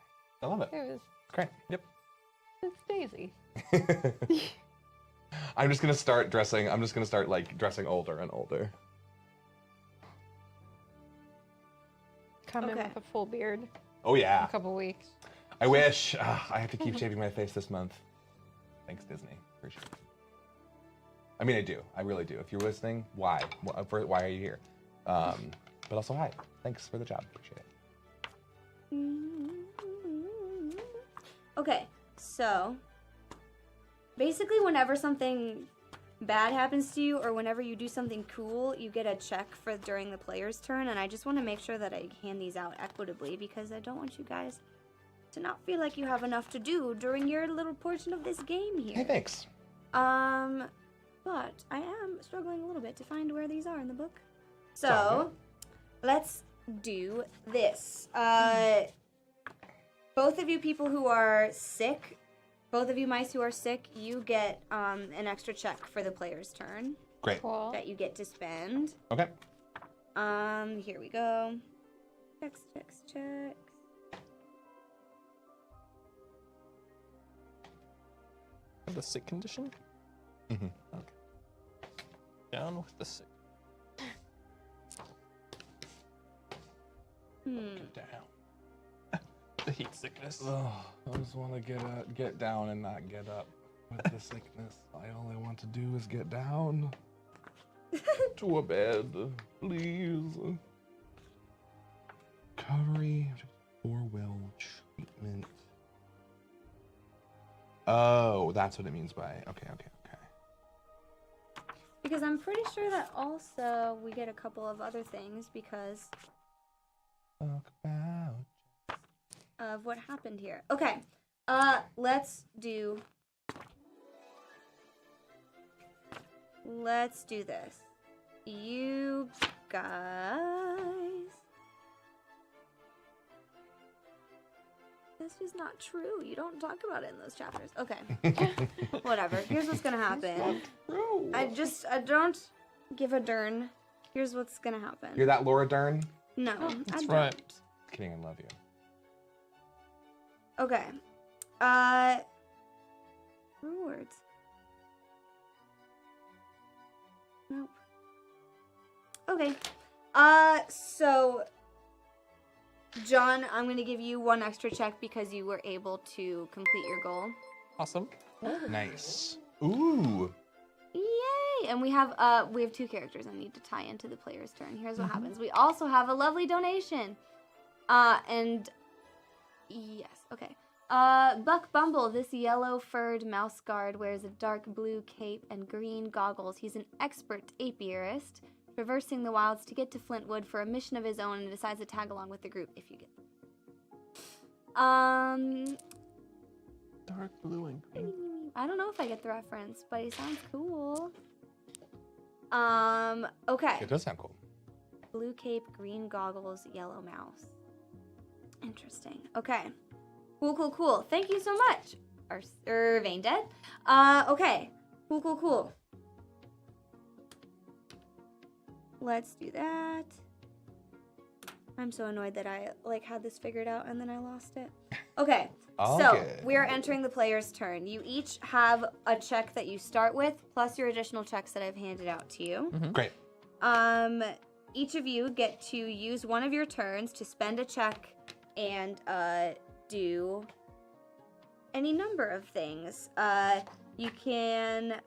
I love it. It was, Great. Yep. it's Daisy. I'm just gonna start dressing. I'm just gonna start like dressing older and older. Come in Okay. with a full beard Oh in yeah. a couple weeks. I wish. I have to keep shaving my face this month. Thanks, Disney. Appreciate it. I mean, I do. I really do. If you're listening, why? Why are you here? But also, hi. Thanks for the job. Appreciate it. Okay, so basically, whenever something bad happens to you, or whenever you do something cool, you get a check for during the player's turn. And I just want to make sure that I hand these out equitably because I don't want you guys to not feel like you have enough to do during your little portion of this game here. Hey, thanks. But I am struggling a little bit to find where these are in the book. all So, let's do this. Both of you people who are sick, both of you mice who are sick, you get an extra check for the player's turn Great. Cool. that you get to spend. Okay. Here we go. Checks. The sick condition? Mhm. Okay. Down with the sick. Down. The heat sickness. Oh, I just want to get down and not get up with the sickness. All I want to do is get down to a bed, please. Recovery for will treatment. Oh, that's what it means by okay. Because I'm pretty sure that also we get a couple of other things because Talk about. of what happened here. Okay, let's do this. You guys, this is not true. You don't talk about it in those chapters. Okay, whatever. Here's what's gonna happen. I don't give a darn. Here's what's gonna happen. You're that Laura Dern? No, That's I right. don't. Kidding, I love you. Okay. Words. Nope. Okay. So, John, I'm gonna give you one extra check because you were able to complete your goal. Awesome. Nice. Ooh. Yay! And we have two characters I need to tie into the player's turn. Here's what happens. We also have a lovely donation. And yes, okay. Buck Bumble, this yellow-furred mouse guard, wears a dark blue cape and green goggles. He's an expert apiarist, traversing the wilds to get to Flintwood for a mission of his own and decides to tag along with the group if you get Dark blue and green. I don't know if I get the reference, but he sounds cool. Okay. It does sound cool. Blue cape, green goggles, yellow mouse. Interesting. Okay. Cool. Thank you so much. Irvain Dead. Okay. Cool. let's do that. I'm so annoyed that I had this figured out and then I lost it. Okay, so Okay. we are entering the player's turn. You each have a check that you start with, plus your additional checks that I've handed out to you. Great. Each of you get to use one of your turns to spend a check and do any number of things. You can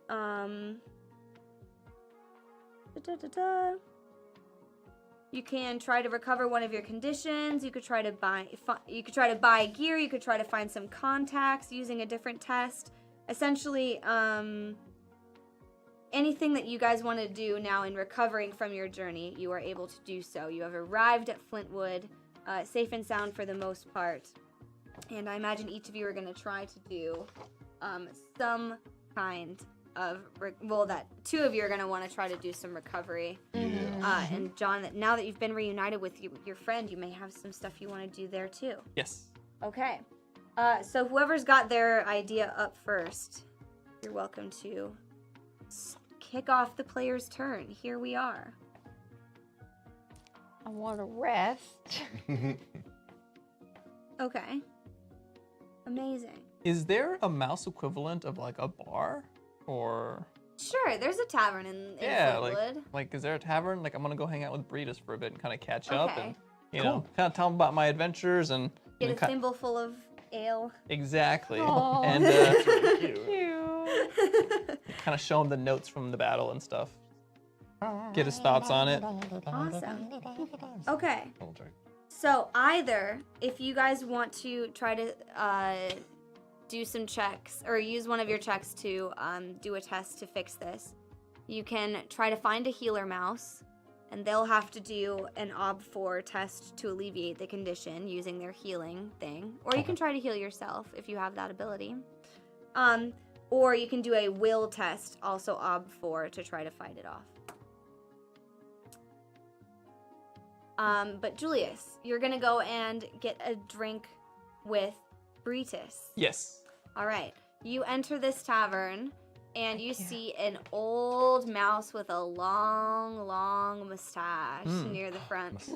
you can try to recover one of your conditions. You could try to buy gear. You could try to find some contacts using a different test. Essentially, anything that you guys want to do now in recovering from your journey, you are able to do so. You have arrived at Flintwood, safe and sound for the most part. And I imagine each of you are going to try to do some kind of, that two of you are going to want to try to do some recovery. And John, now that you've been reunited with your friend, you may have some stuff you want to do there too. Yes. Okay. So whoever's got their idea up first, you're welcome to kick off the player's turn. Here we are. I want to rest. Okay. Amazing. Is there a mouse equivalent of like a bar or? Sure, there's a tavern in Yeah, Flintwood. like is there a tavern? Like I'm gonna go hang out with Breedis for a bit and kind of catch up Okay. and you know kind of tell them about my adventures and Get a kind thimble full of ale. exactly Aw. and Cute. kind of show him the notes from the battle and stuff. Get his thoughts on it. Awesome. Okay. Hold on. So either if you guys want to try to do some checks or use one of your checks to do a test to fix this, you can try to find a healer mouse, and they'll have to do an OB4 test to alleviate the condition using their healing thing. Or you can try to heal yourself if you have that ability. Or you can do a will test, also OB4, to try to fight it off. But Julius, you're gonna go and get a drink with Bretis. Yes. All right. You enter this tavern, and you see an old mouse with a long mustache near the front.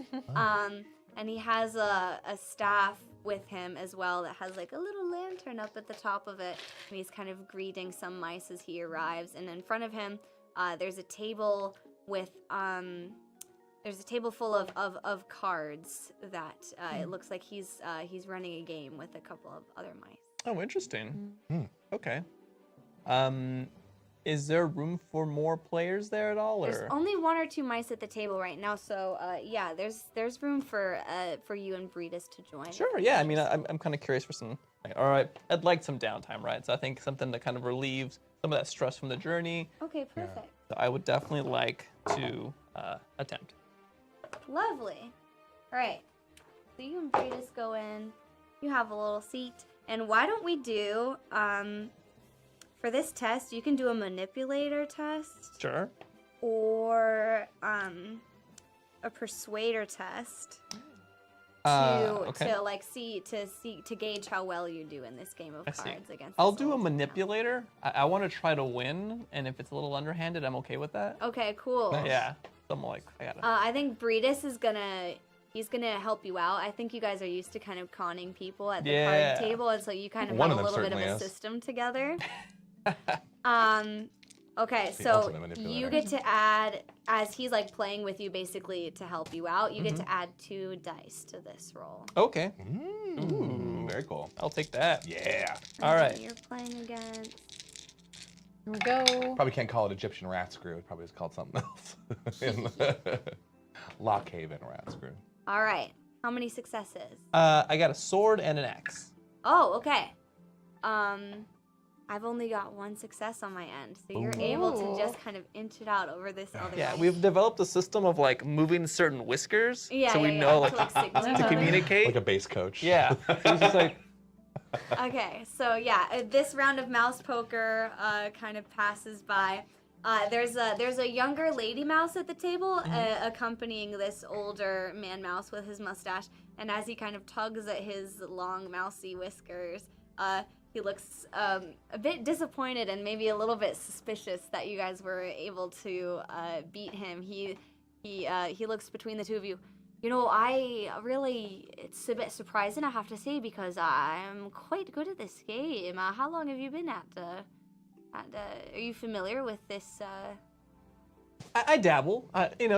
And he has a staff with him as well that has like a little lantern up at the top of it. And he's kind of greeting some mice as he arrives. And in front of him, there's a table with there's a table full of cards that it looks like he's running a game with a couple of other mice. Oh, interesting. Okay. Is there room for more players there at all, There's or? only one or two mice at the table right now, so yeah, there's room for you and Breedis to join. Sure. Yeah. I mean, I'm kind of curious for some. All right. I'd like some downtime, right? So I think something to kind of relieve some of that stress from the journey. Okay, perfect. So I would definitely like to attempt. Lovely. All right. So you and Breedis go in. You have a little seat, and why don't we do for this test? You can do a manipulator test Sure. or a persuader test. Okay. To gauge how well you do in this game of I see. cards against. I'll this do a old- manipulator. I want to try to win, and if it's a little underhanded, I'm okay with that. Okay, cool. Yeah. So I'm like, I gotta. I think Breedis is gonna help you out. I think you guys are used to kind of conning people at the Yeah. card table, and so you kind of One have of a them little bit of certainly a is. system together. Okay, The so ultimate manipulator. you get to add, as he's like playing with you basically to help you out, you get to add 2 dice to this roll. Okay. Very cool. I'll take that. Yeah. All right. You're playing against. Here we go. Probably can't call it Egyptian rat screw. It probably is called something else. Lockhaven rat screw. All right. How many successes? I got a sword and an axe. Oh, okay. I've only got 1 success on my end, so you're able to just kind of inch it out over this other. Yeah, guy. we've developed a system of like moving certain whiskers, Yeah, so we yeah, know yeah. like To, like, signal each to other. communicate. Like a base coach. Yeah. So it's just like Okay, so yeah, this round of mouse poker kind of passes by. There's a younger lady mouse at the table accompanying this older man mouse with his mustache, and as he kind of tugs at his long mousy whiskers, he looks a bit disappointed and maybe a little bit suspicious that you guys were able to beat him. He He looks between the two of you. It's a bit surprising, I have to say, because I'm quite good at this game. How long have you been at are you familiar with this, I dabble,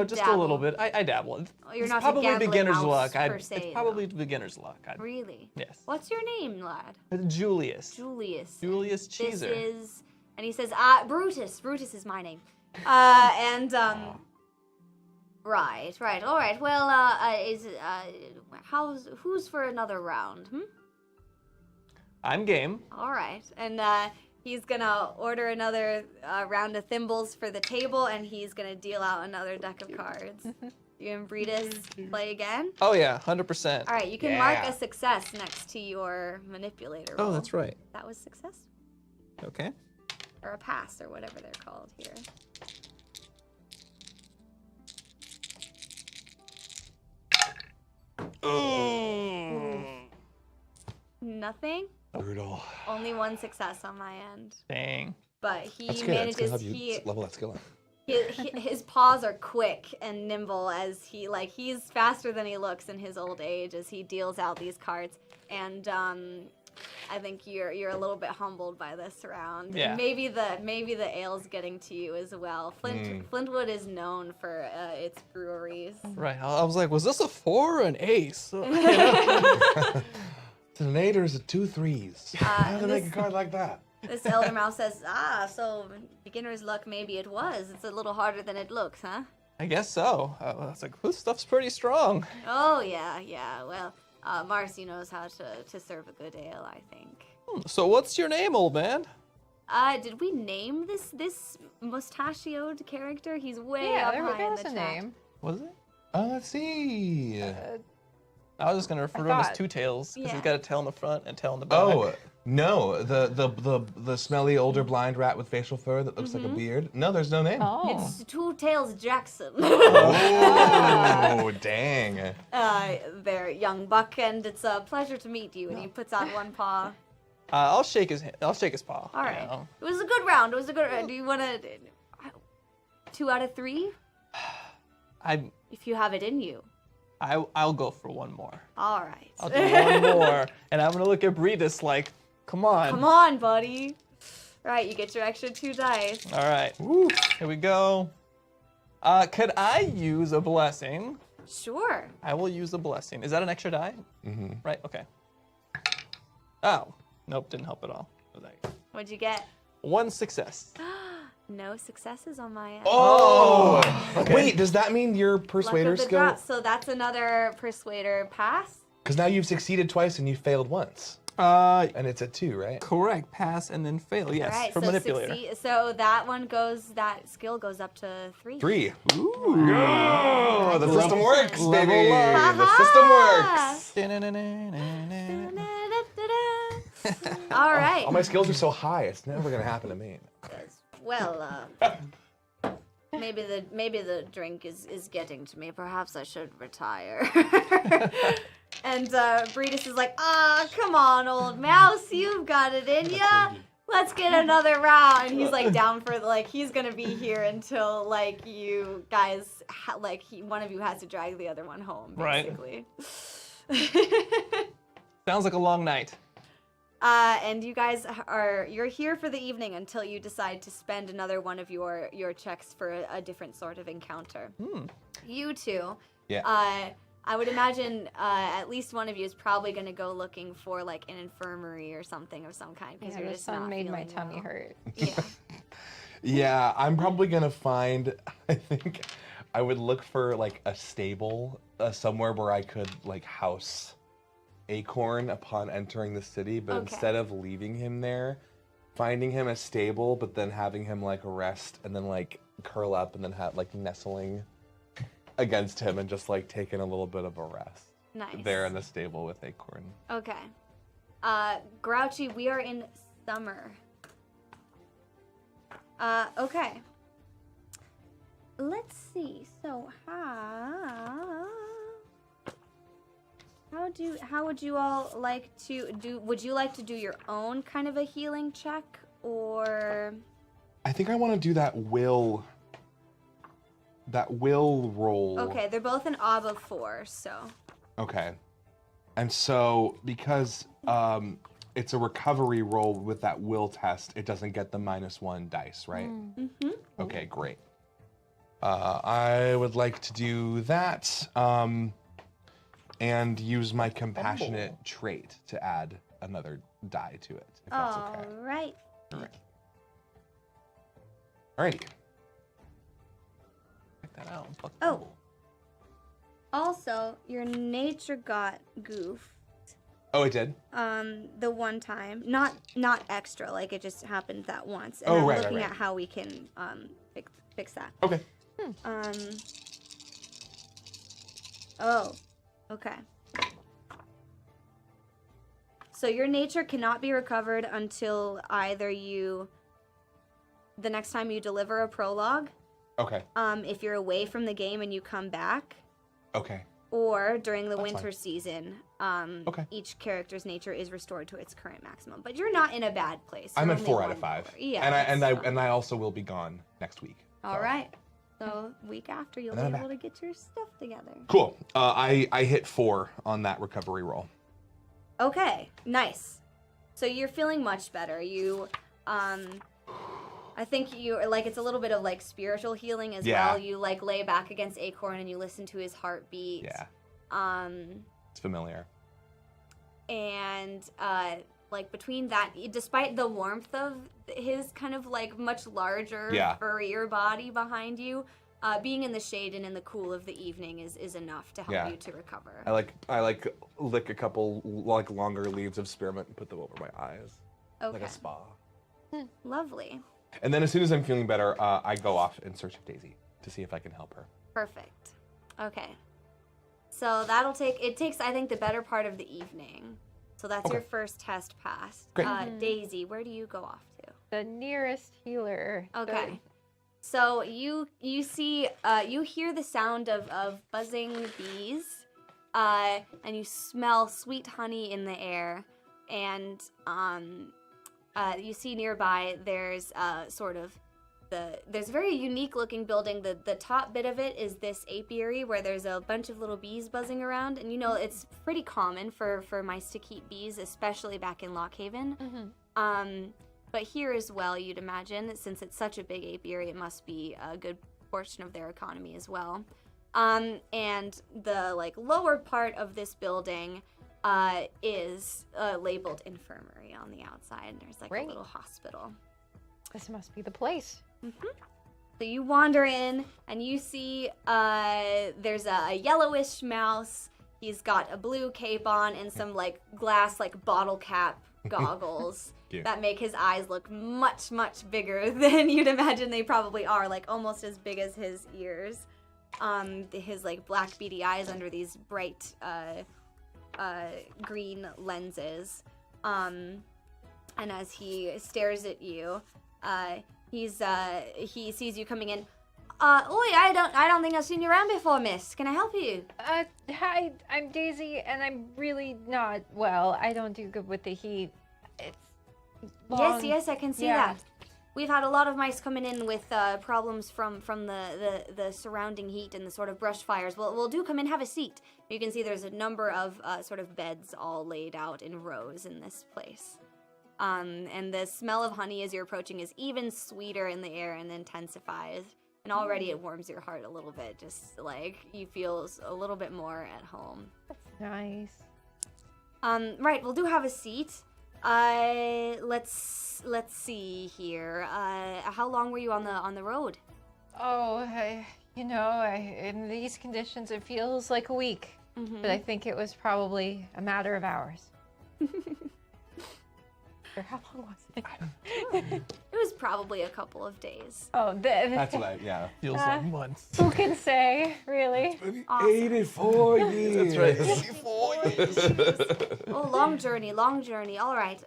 just a little bit. I dabble. You're It's not a probably gambling beginner's mouse luck. per se, It's probably beginner's luck. Really? Yes. What's your name, lad? Julius. Julius. Julius This Cheeser. is, and he says, Brutus. Brutus is my name. Right. All right. Well, who's for another round? I'm game. All right. And he's gonna order another round of thimbles for the table, and he's gonna deal out another deck of cards. You and Breedis play again. Oh yeah, 100%. All right. You can mark Yeah. a success next to your manipulator roll. Oh, that's right. That was success, Okay. or a pass, or whatever they're called here. Nothing. Brutal. Only one success on my end. Dang. But he That's good. That's manages. gonna help you level that skill up. His paws are quick and nimble as he's faster than he looks in his old age as he deals out these cards. And I think you're a little bit humbled by this round. Yeah. And maybe the ale's getting to you as well. Flintwood is known for its breweries. Right. I was like, was this a 4 or an ace? It's an 8 or is it 2 3s? How do they make a card like that? This elder mouse says, so beginner's luck maybe it was. It's a little harder than it looks, huh? I guess so. I was like, this stuff's pretty strong. Oh, yeah. Well, Marcy knows how to serve a good ale, I think. So what's your name, old man? Did we name this mustachioed character? He's way Yeah, up there high in was the a chat. name. Was it? Let's see. I was just gonna refer to him as thought- Two Tails because Yeah. he's got a tail in the front and a tail in the back. Oh, no. The smelly older blind rat with facial fur that looks like a beard. No, there's no name. Oh. It's Two Tails Jackson. Oh, dang. They're young buck, and it's a pleasure to meet you. And he puts out one paw. I'll shake his hand. I'll shake his paw. All you right. know. It was a good round. Do you want to 2 out of 3? If you have it in you. I'll go for one more. All right. I'll do one more, and I'm gonna look at Breedis like, come on. Come on, buddy. Right, you get your extra 2 dice. All right. Here we go. Could I use a blessing? Sure. I will use a blessing. Is that an extra die? Mm-hmm. Right. Okay. Oh, nope, didn't help at all. What was that? What'd you get? 1 success. No successes on my end. Oh! Wait, does that mean your Luck of persuader the skill? draw. So that's another persuader pass. Because now you've succeeded twice and you failed once. And it's a 2, right? Correct. Pass and then fail. Yes, All right, for so manipulator. so that skill goes up to 3. 3. Ooh. Oh, the system works, Level baby. up. The system works. All right. All my skills are so high, it's never gonna happen to me. Well, maybe the drink is getting to me. Perhaps I should retire. And Breedis is like, come on, old mouse, you've got it in ya. Let's get another round. And he's like down for he's gonna be here until you guys one of you has to drag the other one home, basically. Right. Sounds like a long night. And you guys you're here for the evening until you decide to spend another one of your checks for a different sort of encounter. You two. Yeah. I would imagine at least one of you is probably going to go looking for an infirmary or something of some kind because Yeah, you're the just sun not made my feeling tummy well. hurt. Yeah. Yeah, I'm probably gonna find. I think I would look for a stable somewhere where I could house Acorn upon entering the city, but Okay. instead of leaving him there, finding him a stable, but then having him rest and then curl up and then have nestling against him and just taking a little bit of a rest Nice. there in the stable with Acorn. Okay. Grouchy, we are in summer. Okay. Let's see. So how would you all like to do? Would you like to do your own kind of a healing check, or I think I want to do that will that will roll. Okay, they're both an ob of 4, so. Okay. And so because it's a recovery roll with that will test, it doesn't get the -1 dice, right? Mm-hmm. Okay, great. I would like to do that and use my compassionate trait to add another die to it, if that's okay. All right. All right. Alrighty. Check that out. Fuck Oh. cool. Also, your nature got goofed. Oh, it did? The one time, not extra, like it just happened that once. And Oh, I'm right, looking right. at how we can fix that. Okay. Oh, okay. So your nature cannot be recovered until either the next time you deliver a prologue, Okay. if you're away from the game and you come back, Okay. or during the That's winter fine. season, Okay. each character's nature is restored to its current maximum. But you're not in a bad place. I'm You're at only 4 out of one 5. lower. Yeah. And I also will be gone next week. All so. right. So week after, you'll And be then I'm able to get your stuff together. Cool. I hit 4 on that recovery roll. Okay, nice. So you're feeling much better. You, I think you like it's a little bit of like spiritual healing as Yeah. well. You like lay back against Acorn and you listen to his heartbeat. Yeah. Um, It's familiar. and like between that, despite the warmth of his kind of like much larger, Yeah. furrier body behind you, being in the shade and in the cool of the evening is enough to help Yeah. you to recover. I like lick a couple like longer leaves of spearmint and put them over my eyes. Like Okay, a spa. lovely, And then as soon as I'm feeling better, I go off in search of Daisy to see if I can help her. perfect. Okay, so that'll takes I think the better part of the evening. So that's your Okay. first test passed. Great. Daisy, where do you go off to? The nearest healer. Okay. So you see you hear the sound of buzzing bees, and you smell sweet honey in the air, and you see nearby there's sort of there's a very unique looking building. The top bit of it is this apiary where there's a bunch of little bees buzzing around, and you know it's pretty common for mice to keep bees, especially back in Lockhaven. But here as well, you'd imagine that since it's such a big apiary, it must be a good portion of their economy as well. And the like lower part of this building is labeled infirmary on the outside. There's like Great. a little hospital. This must be the place. So you wander in and you see there's a yellowish mouse. He's got a blue cape on and some like glass like bottle cap goggles Cute. that make his eyes look much bigger than you'd imagine they probably are, like almost as big as his ears. His like black beady eyes under these bright green lenses. And as he stares at you, he sees you coming in. Oi, I don't think I've seen you around before, miss. Can I help you? Hi, I'm Daisy, and I'm really not well. I don't do good with the heat. It's long. Yes, I can see Yeah. that. We've had a lot of mice coming in with problems from the surrounding heat and the sort of brush fires. Well, do come in, have a seat. You can see there's a number of sort of beds all laid out in rows in this place. And the smell of honey as you're approaching is even sweeter in the air and intensifies. And already it warms your heart a little bit, just like you feel a little bit more at home. That's nice. Right, we'll do have a seat. Let's see here. How long were you on the road? Oh, in these conditions, it feels like a week. But I think it was probably a matter of hours. Or how long was it? It was probably a couple of days. Oh, That's what yeah. Feels like months. who can say, really? Awesome. 84 years. That's right. Oh, long journey. All right.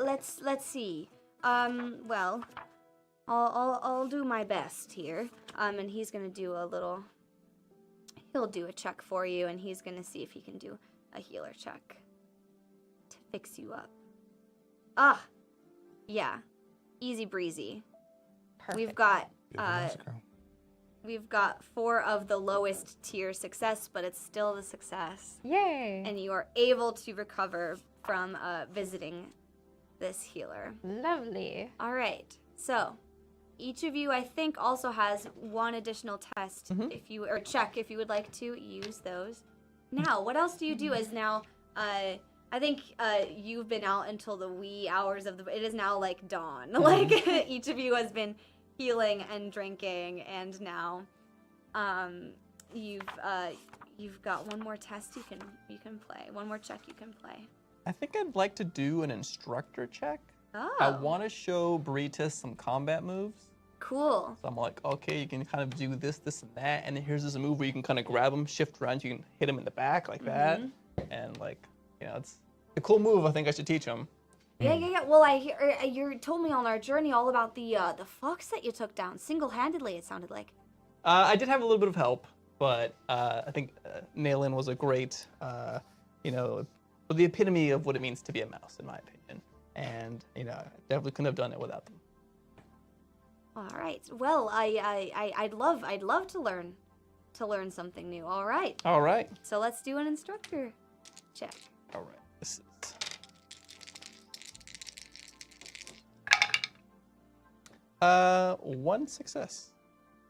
Let's see. Well, I'll do my best here. And he's gonna do he'll do a check for you, and he's gonna see if he can do a healer check to fix you up. Yeah, easy breezy. Perfect. We've got we've got 4 of the lowest tier success, but it's still the success. Yay. And you are able to recover from visiting this healer. Lovely. All right. So, each of you, I think, also has 1 additional test if you or check if you would like to use those. Now, what else do you do? Is now, I think you've been out until the wee hours of the. It is now like dawn. Like each of you has been healing and drinking, and now, you've got 1 more test you can play. 1 more check you can play. I think I'd like to do an instructor check. Oh. I want to show Britas some combat moves. Cool. So I'm like, okay, you can kind of do this, this, and that, and then here's this move where you can kind of grab him, shift around, you can hit him in the back like that, and like, you know, it's a cool move. I think I should teach him. Yeah. Well, I hear you told me on our journey all about the fox that you took down single-handedly. It sounded like. I did have a little bit of help, but I think Nailin was a great, you know, the epitome of what it means to be a mouse, in my opinion. And you know, I definitely couldn't have done it without them. All right. Well, I'd love to learn something new. All right. All right. So let's do an instructor check. All right. This is 1 success.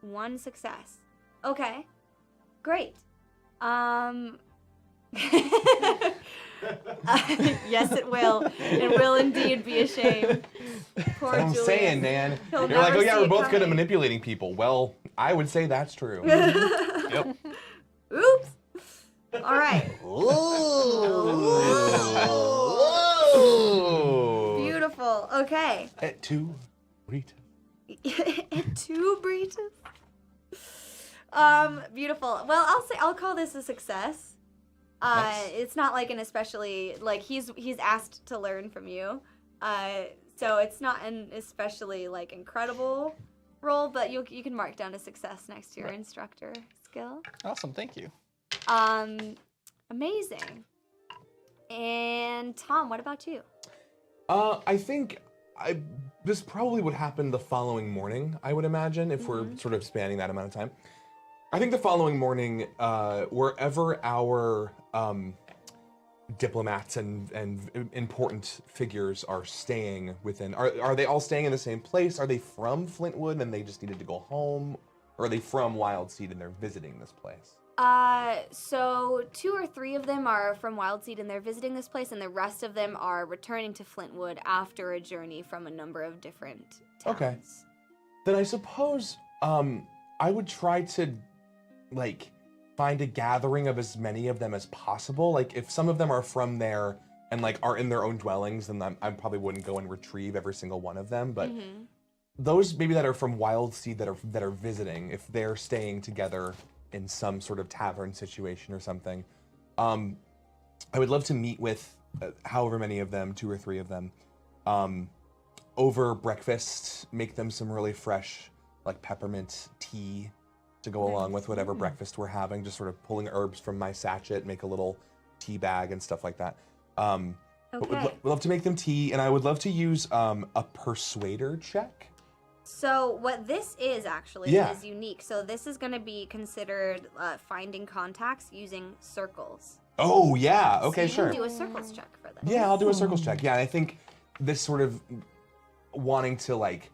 1 success. Okay. Great. Yes, it will. It will indeed be a shame. Poor That's what I'm Julius. saying, Dan. He'll You're like, never oh yeah, see we're it both good at coming. manipulating people. Well, I would say that's true. Yep. Oops. All right. Beautiful. Okay. Et tu, Rita. Two breaches. Beautiful. Well, I'll call this a success. Nice. It's not like an especially like he's asked to learn from you. So it's not an especially like incredible roll, but you can mark down a success next to your instructor skill. Awesome. Thank you. Amazing. And Tom, what about you? I think this probably would happen the following morning, I would imagine, if we're sort of spanning that amount of time. I think the following morning, wherever our diplomats and important figures are staying within, are they all staying in the same place? Are they from Flintwood and they just needed to go home? Or are they from Wildseed and they're visiting this place? So 2 or 3 of them are from Wildseed and they're visiting this place, and the rest of them are returning to Flintwood after a journey from a number of different towns. Okay. Then I suppose I would try to like find a gathering of as many of them as possible. Like if some of them are from there and like are in their own dwellings, then I probably wouldn't go and retrieve every single one of them. But those maybe that are from Wildseed that are visiting, if they're staying together in some sort of tavern situation or something, I would love to meet with however many of them, 2 or 3 of them, over breakfast, make them some really fresh like peppermint tea to go along with whatever breakfast we're having, just sort of pulling herbs from my sachet, make a little tea bag and stuff like that. But would love to make them tea, and I would love to use a persuader check. So what this is actually is unique. So this is going to be considered finding contacts using circles. Oh yeah, okay, so you sure. can do a circles check for this. Yeah, I'll do a circles check. Yeah, and I think this sort of wanting to like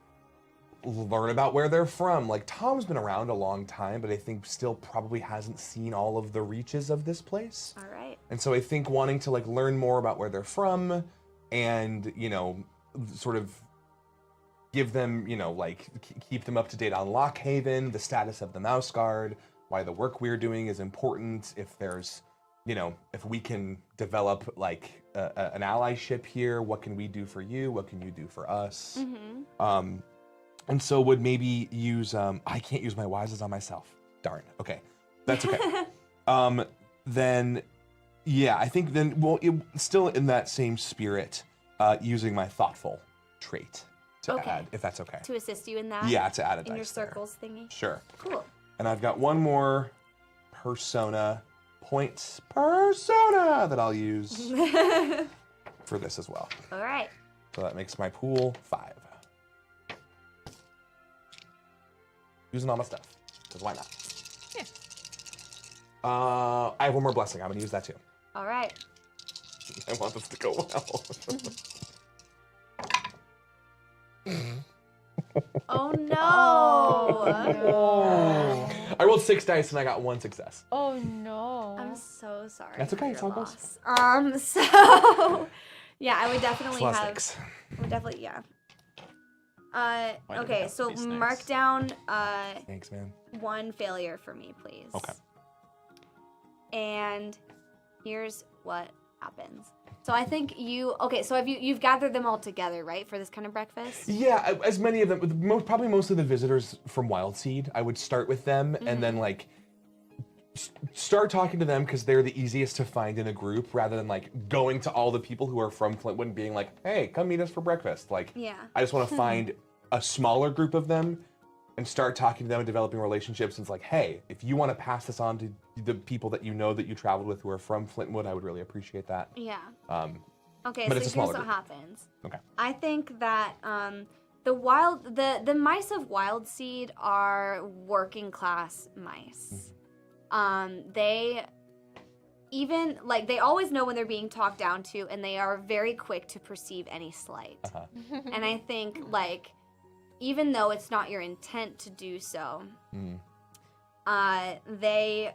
learn about where they're from. Like Tom's been around a long time, but I think still probably hasn't seen all of the reaches of this place. All right. And so I think wanting to like learn more about where they're from and, you know, sort of give them, you know, like keep them up to date on Lockhaven, the status of the Mouse Guard, why the work we're doing is important, if there's, you know, if we can develop like an allyship here, what can we do for you? What can you do for us? And so would maybe use, I can't use my wises on myself. Darn, okay, that's okay. Then, yeah, I think then, well, still in that same spirit, using my thoughtful trait to add, if that's okay. To assist you in that? Yeah, to add a in dice your there. circles thingy? Sure. Cool. And I've got one more persona points that I'll use for this as well. All right. So that makes my pool 5. Using all my stuff. Because why not? Yeah. I have one more blessing. I'm going to use that too. All right. I want this to go well. Oh no. Oh, I rolled 6 dice and I got 1 success. oh no. I'm so sorry. That's okay, for it's your how it goes. loss. So yeah, I would definitely Plus have. 6. I would definitely yeah. Why did it Okay, have to so be snakes? mark down Thanks, man. 1 failure for me, please. Okay. And here's what happens. So I think so you've gathered them all together, right, for this kind of breakfast? Yeah, as many of them, probably most of the visitors from Wildseed, I would start with them and then like start talking to them because they're the easiest to find in a group rather than like going to all the people who are from Flintwood and being like, hey, come meet us for breakfast. Like, Yeah. I just want to find a smaller group of them and start talking to them and developing relationships. And it's like, hey, if you want to pass this on to the people that you know that you traveled with who are from Flintwood, I would really appreciate that. Yeah. Okay, but so it's a here's smaller what group. happens. Okay. I think that the mice of Wildseed are working class mice. They even like they always know when they're being talked down to, and they are very quick to perceive any slight. And I think like even though it's not your intent to do so, they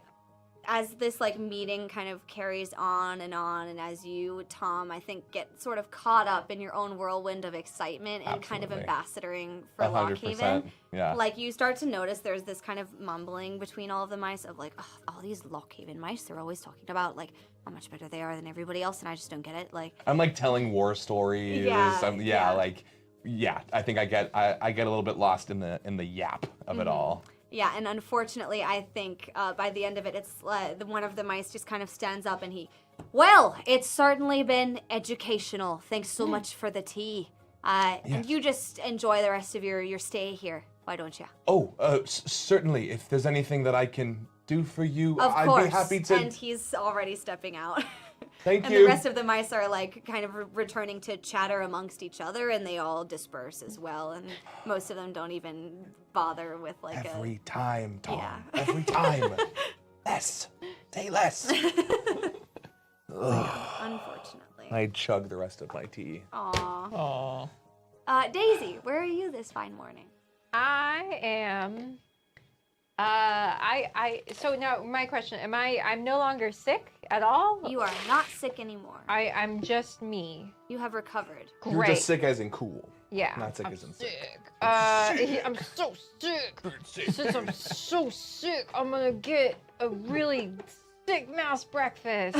as this like meeting kind of carries on, and as you, Tom, I think get sort of caught up in your own whirlwind of excitement and kind of Absolutely. ambassadoring for 100%. Lockhaven. Yeah. Like you start to notice there's this kind of mumbling between all of the mice of like, oh, all these Lockhaven mice, they're always talking about like how much better they are than everybody else, and I just don't get it. Like I'm like telling war stories. Yeah, yeah. Like, yeah. I think I get a little bit lost in the yap of it all. yeah, and unfortunately, I think by the end of it, it's one of the mice just kind of stands up and well, it's certainly been educational. Thanks so much for the tea. And you just enjoy the rest of your stay here. Why don't you? Oh, certainly. If there's anything that I can do for you, Of I'd course. be happy to. And he's already stepping out. Thank and you. the rest of the mice are like kind of returning to chatter amongst each other, and they all disperse as well. And most of them don't even bother with like Every time, Tom. Yeah. Every time. Less. Say less. unfortunately. I chug the rest of my tea. Aww. Aw. Daisy, where are you this fine morning? I am. So now my question: I'm no longer sick at all? You are not sick anymore. I'm just me. You have recovered. Great. You're just sick as in cool. Yeah. Not sick I'm as in sick. I'm so sick. Since I'm so sick, I'm gonna get a really sick mouse breakfast.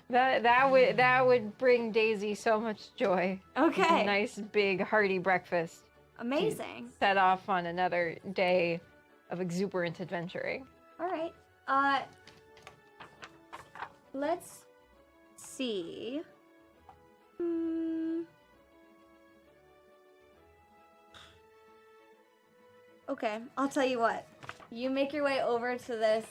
That would bring Daisy so much joy. Okay. A nice big hearty breakfast. Amazing. Set off on another day of exuberant adventuring. All right. Let's see. Okay, I'll tell you what. You make your way over to this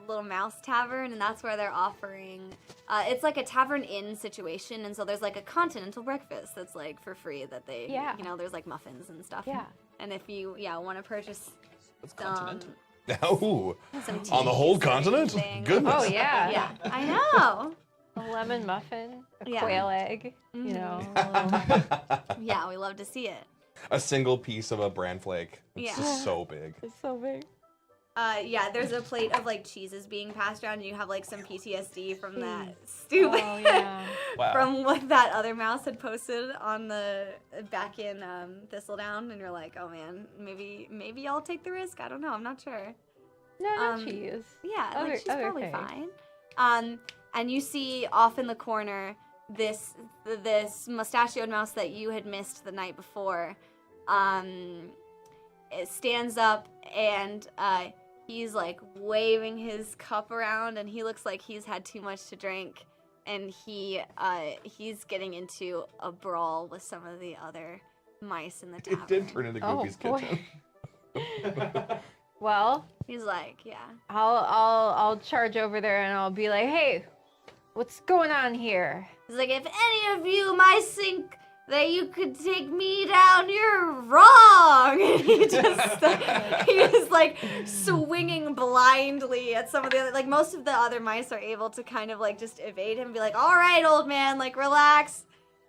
little mouse tavern, and that's where they're offering. It's like a tavern inn situation, and so there's like a continental breakfast that's like for free that they, Yeah. there's like muffins and stuff. Yeah. And if you, want to purchase It's some, continental. Oh, some tea on the whole or continent? anything. Goodness. Oh yeah. Yeah, I know. A lemon muffin, a Yeah. quail egg, you know. Yeah, we love to see it. A single piece of a bran flake. It's Yeah. just so big. It's so big. Yeah, there's a plate of like cheeses being passed around, and you have like some PTSD from that stupid, Oh yeah. Wow. from what that other mouse had posted on the back in Thistledown, and you're like, oh man, maybe I'll take the risk. I don't know, I'm not sure. No cheese. Yeah, Other- like she's other probably thing. fine. And you see off in the corner this mustachioed mouse that you had missed the night before. It stands up and he's like waving his cup around, and he looks like he's had too much to drink, and he's getting into a brawl with some of the other mice in the tavern. It did turn into Oh, Goofy's boy. kitchen. Well, He's like, yeah. I'll charge over there and I'll be like, hey, what's going on here? He's like, if any of you mice think that you could take me down, you're wrong. And he like swinging blindly at some of the other, like most of the other mice are able to kind of like just evade him and be like, all right, old man, like relax.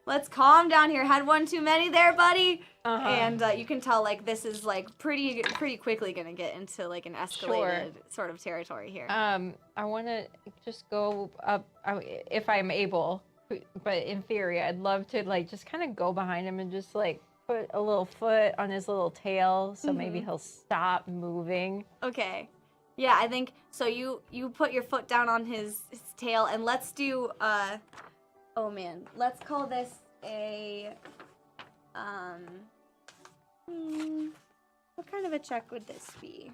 Let's calm down here. Had one too many there, buddy. And you can tell like this is like pretty quickly gonna get into like an escalated sort of territory here. I want to just go up if I'm able, but in theory, I'd love to like just kind of go behind him and just like put a little foot on his little tail, so maybe he'll stop moving. Okay. Yeah, I think so. You put your foot down on his tail, and let's do oh man, let's call this a what kind of a check would this be?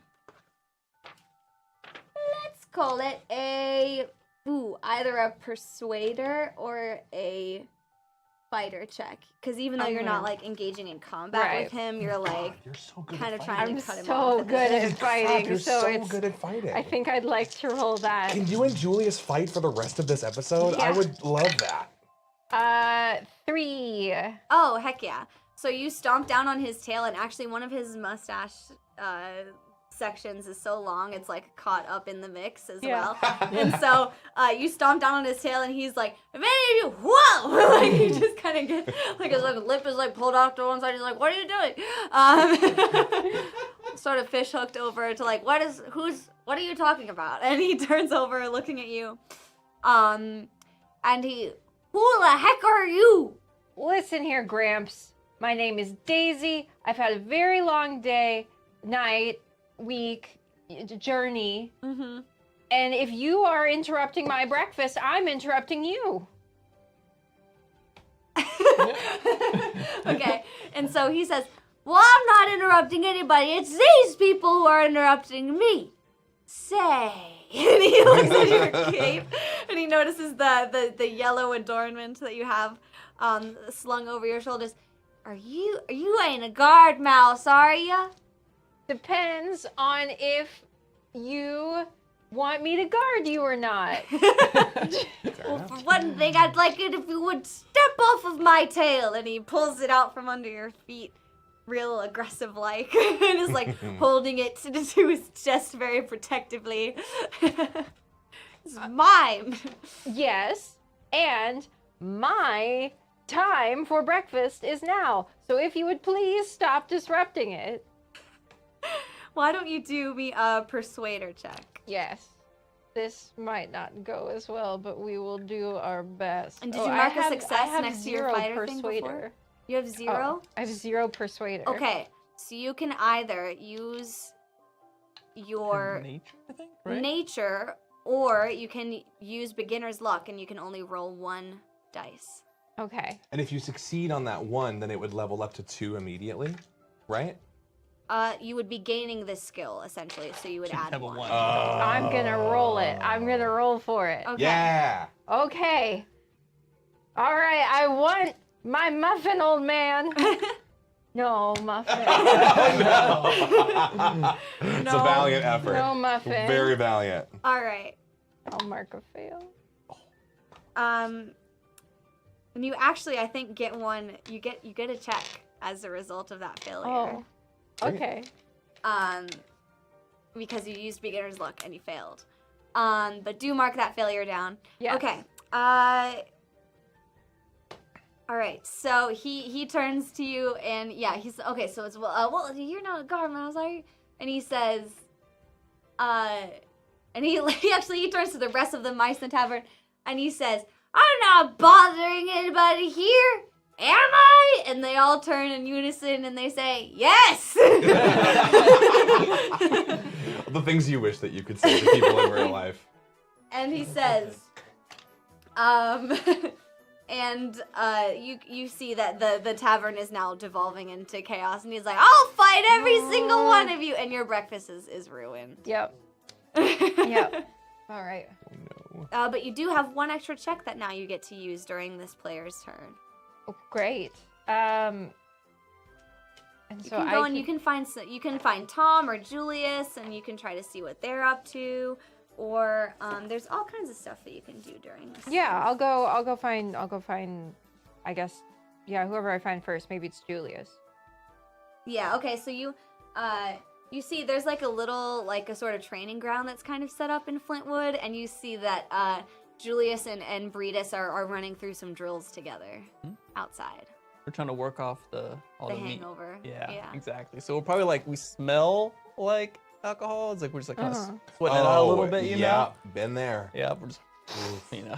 Let's call it either a persuader or a fighter check, because even though you're not like engaging in combat with him, you're like You're so good kind at of fighting. trying to cut him so off. good at Holy crap, fighting, you're so so it's. good at fighting. I think I'd like to roll that. Can you and Julius fight for the rest of this episode? I Yeah. would love that. 3. Oh, heck yeah. So you stomp down on his tail, and actually one of his mustache sections is so long, it's like caught up in the mix as Yeah. well. And so you stomp down on his tail, and he's like, if any of you, whoa! Like, he just kind of gets, like, his like, lip is like pulled off to one side. He's like, what are you doing? Sort of fish hooked over to like, what are you talking about? And he turns over looking at you. And he, who the heck are you? Listen here, Gramps. My name is Daisy. I've had a very long day, night, week, journey. Mm-hmm. And if you are interrupting my breakfast, I'm interrupting you. Okay, and so he says, well, I'm not interrupting anybody. It's these people who are interrupting me. Say. And he looks at your cape, and he notices the yellow adornment that you have slung over your shoulders. You ain't a guard mouse, are ya? Depends on if you want me to guard you or not. Well, for one thing, I'd like it if you would step off of my tail. And he pulls it out from under your feet, real aggressive like, and is like holding it to his chest very protectively. It's mine. Yes, and my time for breakfast is now. So if you would please stop disrupting it. Why don't you do me a persuader check? Yes. This might not go as well, but we will do our best. And did you mark a success I have next to your 0 fighter thing before? persuader. You have 0? Oh, I have 0 persuader. Okay, so you can either use your Nature, I think, right? nature, or you can use beginner's luck, and you can only roll 1 dice. Okay. And if you succeed on that 1, then it would level up to 2 immediately, right? You would be gaining this skill, essentially, so you would add Level 1. 1. I'm gonna roll it. I'm gonna roll for it. Okay. Yeah. Okay. All right. I want my muffin, old man. No muffin. It's a valiant effort. No muffin. Very valiant. All right. I'll mark a fail. And you actually, I think, get one. You get a check as a result of that failure. Oh. Okay. Because you used beginner's luck and you failed. But do mark that failure down. Yeah. Okay. All right. So he turns to you and yeah, he's okay. So it's well, you're not a guard mouse, are you? And he says, and he turns to the rest of the mice in the tavern, and he says, "I'm not bothering anybody here, am I?" And they all turn in unison and they say, "Yes." The things you wish that you could say to people in real life. And he says, and you see that the tavern is now devolving into chaos, and he's like, "I'll fight every single one of you," and your breakfast is ruined. Yep. Yep. All right. Oh, no. But you do have 1 extra check that now you get to use during this player's turn. Oh, great. And You so can go and you can find Tom or Julius, and you can try to see what they're up to, or there's all kinds of stuff that you can do during this. Yeah, I'll go find. I guess. Yeah, whoever I find first. Maybe it's Julius. Yeah. Okay. So You see, there's like a little, like a sort of training ground that's kind of set up in Flintwood, and you see that Julius and Breedis are running through some drills together outside. We're trying to work off all The the meat. hangover. Yeah, Yeah. exactly. So we're probably like, we smell like alcohol. It's like we're just like kind of sweating it out a little bit, you yeah, know? been there. Yeah, we're just, you know.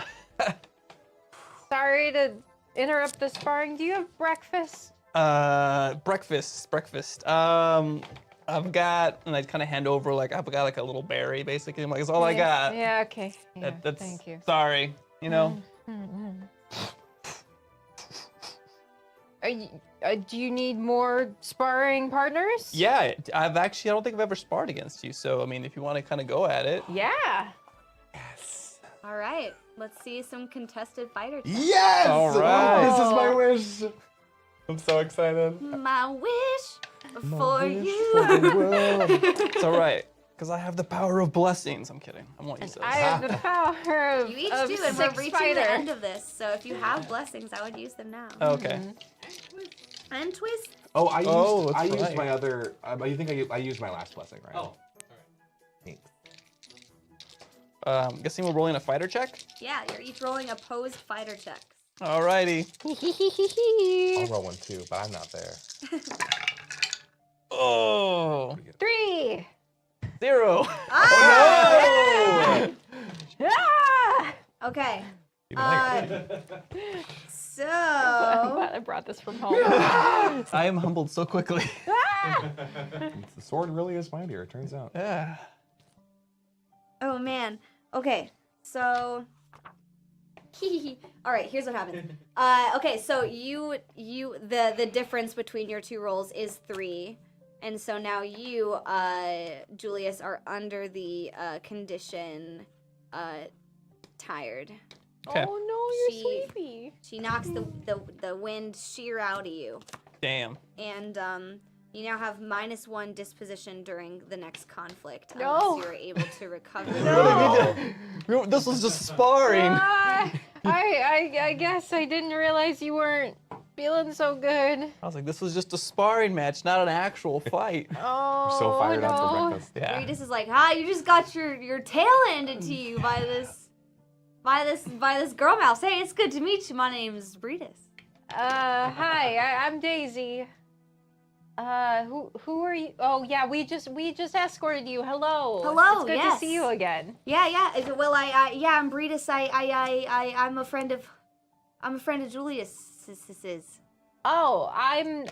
Sorry to interrupt the sparring. Do you have breakfast? Breakfast. I've got, and I kind of hand over like, I've got like a little berry basically. I'm like, it's all I got. Yeah, okay. Yeah, That's, thank you. Sorry, you know? Do you need more sparring partners? Yeah, I don't think I've ever sparred against you. So, I mean, if you want to kind of go at it. Yeah. All right, let's see some contested fighter checks. Yes! All right. This is my wish. I'm so excited. My wish for wish you. for the world. It's all right, because I have the power of blessings. I'm kidding. I won't use those. I have the power of, You each of do, and we're six reaching fighter. the end of this. So if you have blessings, I would use them now. Okay. And twist. Oh, that's I used right. my other. I think I used my last blessing, right? Oh. Thanks. Guessing we're rolling a fighter check. Yeah, you're each rolling opposed fighter checks. Alrighty. I'll roll one too, but I'm not there. Oh, 3. 0. Ah! Okay. You know, like- I'm So glad I brought this from home. I am humbled so quickly. the sword really is mightier, it turns out. Yeah. oh man. Okay. So all right, here's what happened. Okay, so the difference between your two rolls is 3. And so now you, Julius, are under the condition tired. Okay. Oh no, you're She- sleepy. She knocks the wind sheer out of you. Damn. And you now have -1 disposition during the next conflict No. unless you're able to recover. This was just sparring. I guess I didn't realize you weren't feeling so good. I was like, this was just a sparring match, not an actual fight. Oh, So fired no. up for breakfast. Yeah. Breedis is like, you just got your tail handed to you by this girl mouse. Hey, it's good to meet you. My name's Breedis. Hi, I'm Daisy. Who are you? Oh yeah, we just escorted you. Hello. Hello, It's good yes. to see you again. Yeah. Well, I'm Breedis. I'm a friend of Julius's. Oh, I'm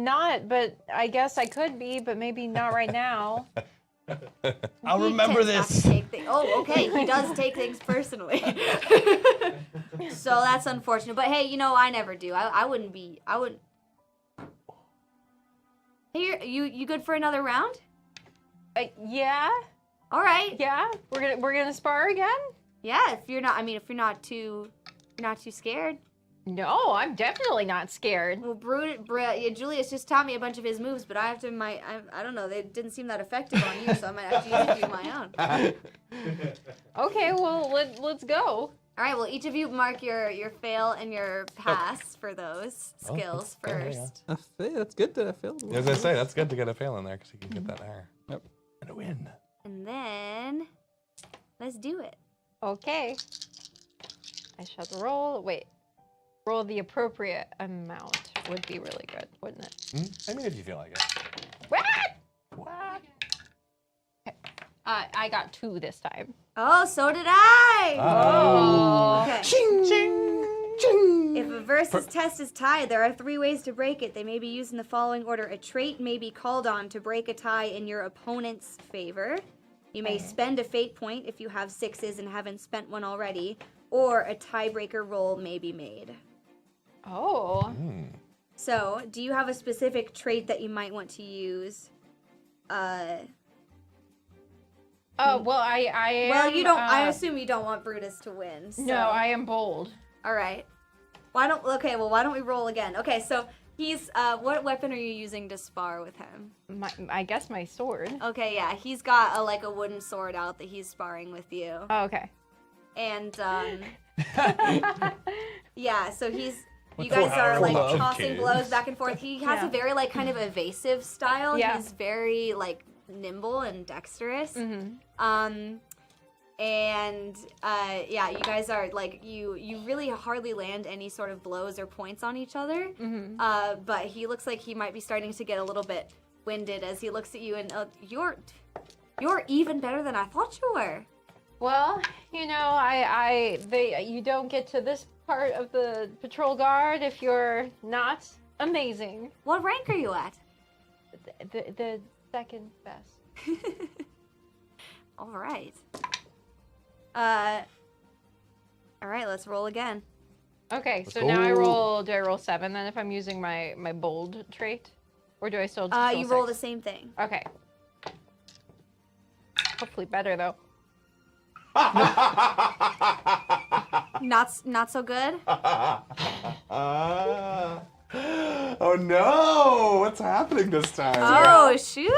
not, but I guess I could be, but maybe not right now. I'll He remember tends not to this. take oh, okay. He does take things personally. So that's unfortunate. But hey, I never do. I wouldn't. Hey, you good for another round? Yeah, All right. yeah. We're gonna spar again. Yeah, if you're not too scared. No, I'm definitely not scared. Well, Julius just taught me a bunch of his moves, but I have to I don't know, they didn't seem that effective on you, so I might have to use a few of my own. Okay, well let's go. All right, well, each of you mark your fail and your pass for those Oh, skills that's- yeah, first. That's good that I failed. As I say, that's good to get a fail in there because you can get that higher. Yep. And a win. And then let's do it. Okay. I shall roll. Wait. Roll the appropriate amount would be really good, wouldn't it? I mean, if you feel like it. What? Okay. I got 2 this time. Oh, so did I. Oh. Okay. Ching, ching, ching. If a versus test is tied, there are 3 ways to break it. They may be used in the following order. A trait may be called on to break a tie in your opponent's favor. You may spend a fate point if you have 6s and haven't spent one already, or a tiebreaker roll may be made. Oh. So, do you have a specific trait that you might want to use? Oh, well, I am, Well, you don't. I assume you don't want Brutus to win. So. No, I am bold. All right. Why don't we roll again? Okay, so he's. What weapon are you using to spar with him? I guess my sword. Okay, yeah, he's got a wooden sword out that he's sparring with you, Oh, okay. and yeah, so he's You guys are like love tossing kids. blows back and forth. He has Yeah. a very like kind of evasive style. Yeah. He's very like nimble and dexterous. Mm-hmm. And yeah, you guys are like you really hardly land any sort of blows or points on each other. Mm-hmm. But he looks like he might be starting to get a little bit winded as he looks at you and you're even better than I thought you were. Well, you know, you don't get to this part of the patrol guard if you're not amazing. What rank are you at? The second best. All right. All right, let's roll again. Okay, Let's so now I go. roll. Do I roll 7 then if I'm using my bold trait, or do I still? You roll the six? same thing. Okay. Hopefully better though. Not so good. Oh no! What's happening this time? Oh shoot!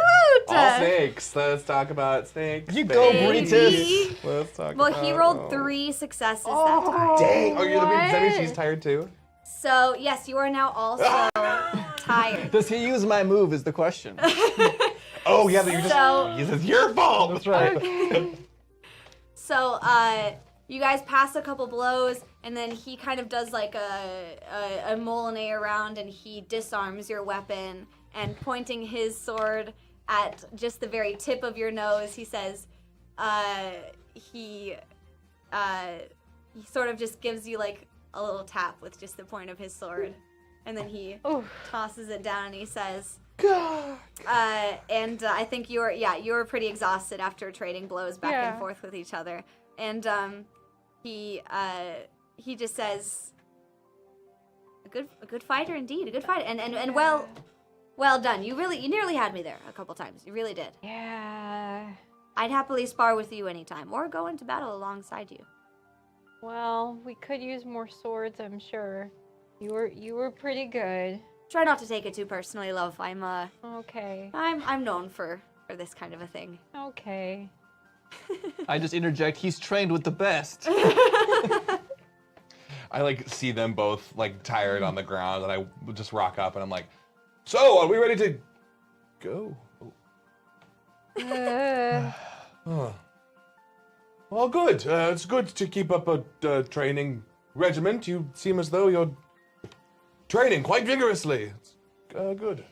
All snakes. Let's talk about snakes. You go, Baby. Brutus. Let's talk Well, about he rolled oh. 3 successes that time. Dang! Oh, you're the big Zemi. What? She's tired too. So yes, you are now also tired. Does he use my move? Is the question. Oh yeah, but you just. So- This is your fault. That's right. So you guys pass a couple blows, and then he kind of does like a molineé around, and he disarms your weapon, and pointing his sword at just the very tip of your nose, he says, he sort of just gives you like a little tap with just the point of his sword, and then he Oof. tosses it down, and he says, God. I think you're pretty exhausted after trading blows back Yeah. and forth with each other. And he just says, a good fighter indeed, a good fighter, and well done. You nearly had me there a couple times. You really did. Yeah. I'd happily spar with you anytime, or go into battle alongside you. Well, we could use more swords, I'm sure. You were pretty good. Try not to take it too personally, love. Okay. I'm known for this kind of a thing. Okay. I just interject. He's trained with the best. I like see them both like tired on the ground, and I just rock up, and I'm like, "So, are we ready to go?" Oh. Well, good. It's good to keep up a training regiment. You seem as though you're training quite vigorously. It's good.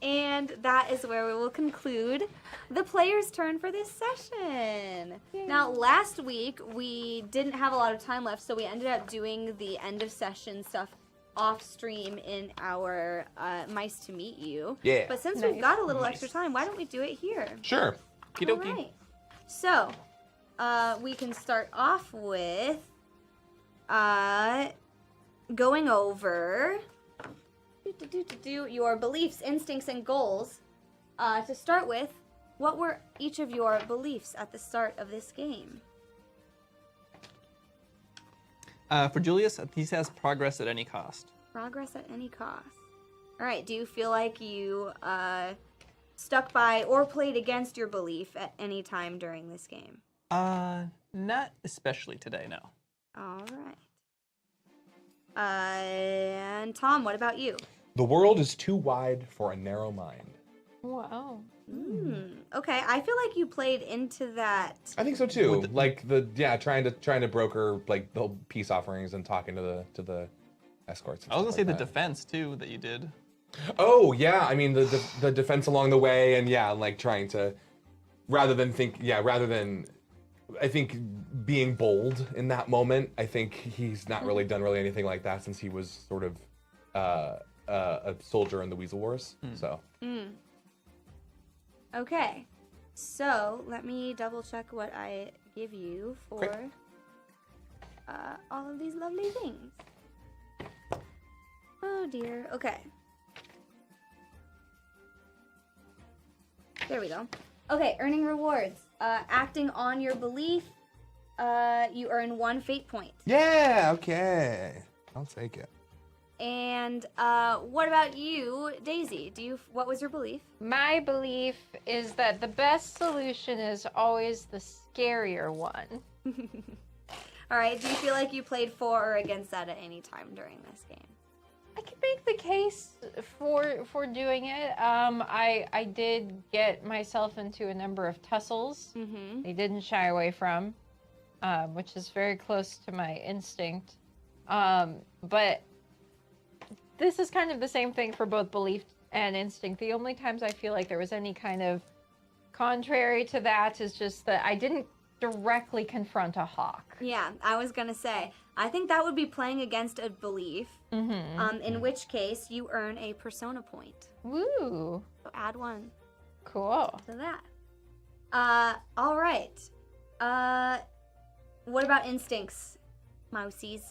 And that is where we will conclude the player's turn for this session. Now, last week we didn't have a lot of time left, so we ended up doing the end of session stuff off stream in our Mice to Meet You. Yeah. But since we've got a little extra time, why don't we do it here? Sure. Okie All dokie. right. So, we can start off with going over your beliefs, instincts, and goals. To start with, what were each of your beliefs at the start of this game? For Julius, he says progress at any cost. Progress at any cost. All right. Do you feel like you stuck by or played against your belief at any time during this game? Not especially today, no. All right. And Tom, what about you? The world is too wide for a narrow mind. Wow. Okay, I feel like you played into that. I think so too. Like trying to broker like the whole peace offerings and talking to the escorts. and I was gonna stuff say like the that. defense too that you did. Oh yeah, I mean the defense along the way, and yeah, like trying to rather than I think being bold in that moment. I think he's not really done anything like that since he was sort of a soldier in the Weasel Wars. So Okay, so let me double check what I give you for Great. all of these lovely things. Oh dear. Okay. There we go. Okay, earning rewards. Acting on your belief, you earn 1 fate point. yeah, okay, I'll take it. And what about you, Daisy? What was your belief? My belief is that the best solution is always the scarier one. All right. Do you feel like you played for or against that at any time during this game? I can make the case for doing it. I did get myself into a number of tussles. Mm-hmm. They didn't shy away from, which is very close to my instinct. But this is kind of the same thing for both belief and instinct. The only times I feel like there was any kind of contrary to that is just that I didn't directly confront a hawk. Yeah, I was gonna say. I think that would be playing against a belief. Mm-hmm. In which case you earn a persona point. Woo! So add 1 Cool. to that. All right. What about instincts, Mousies?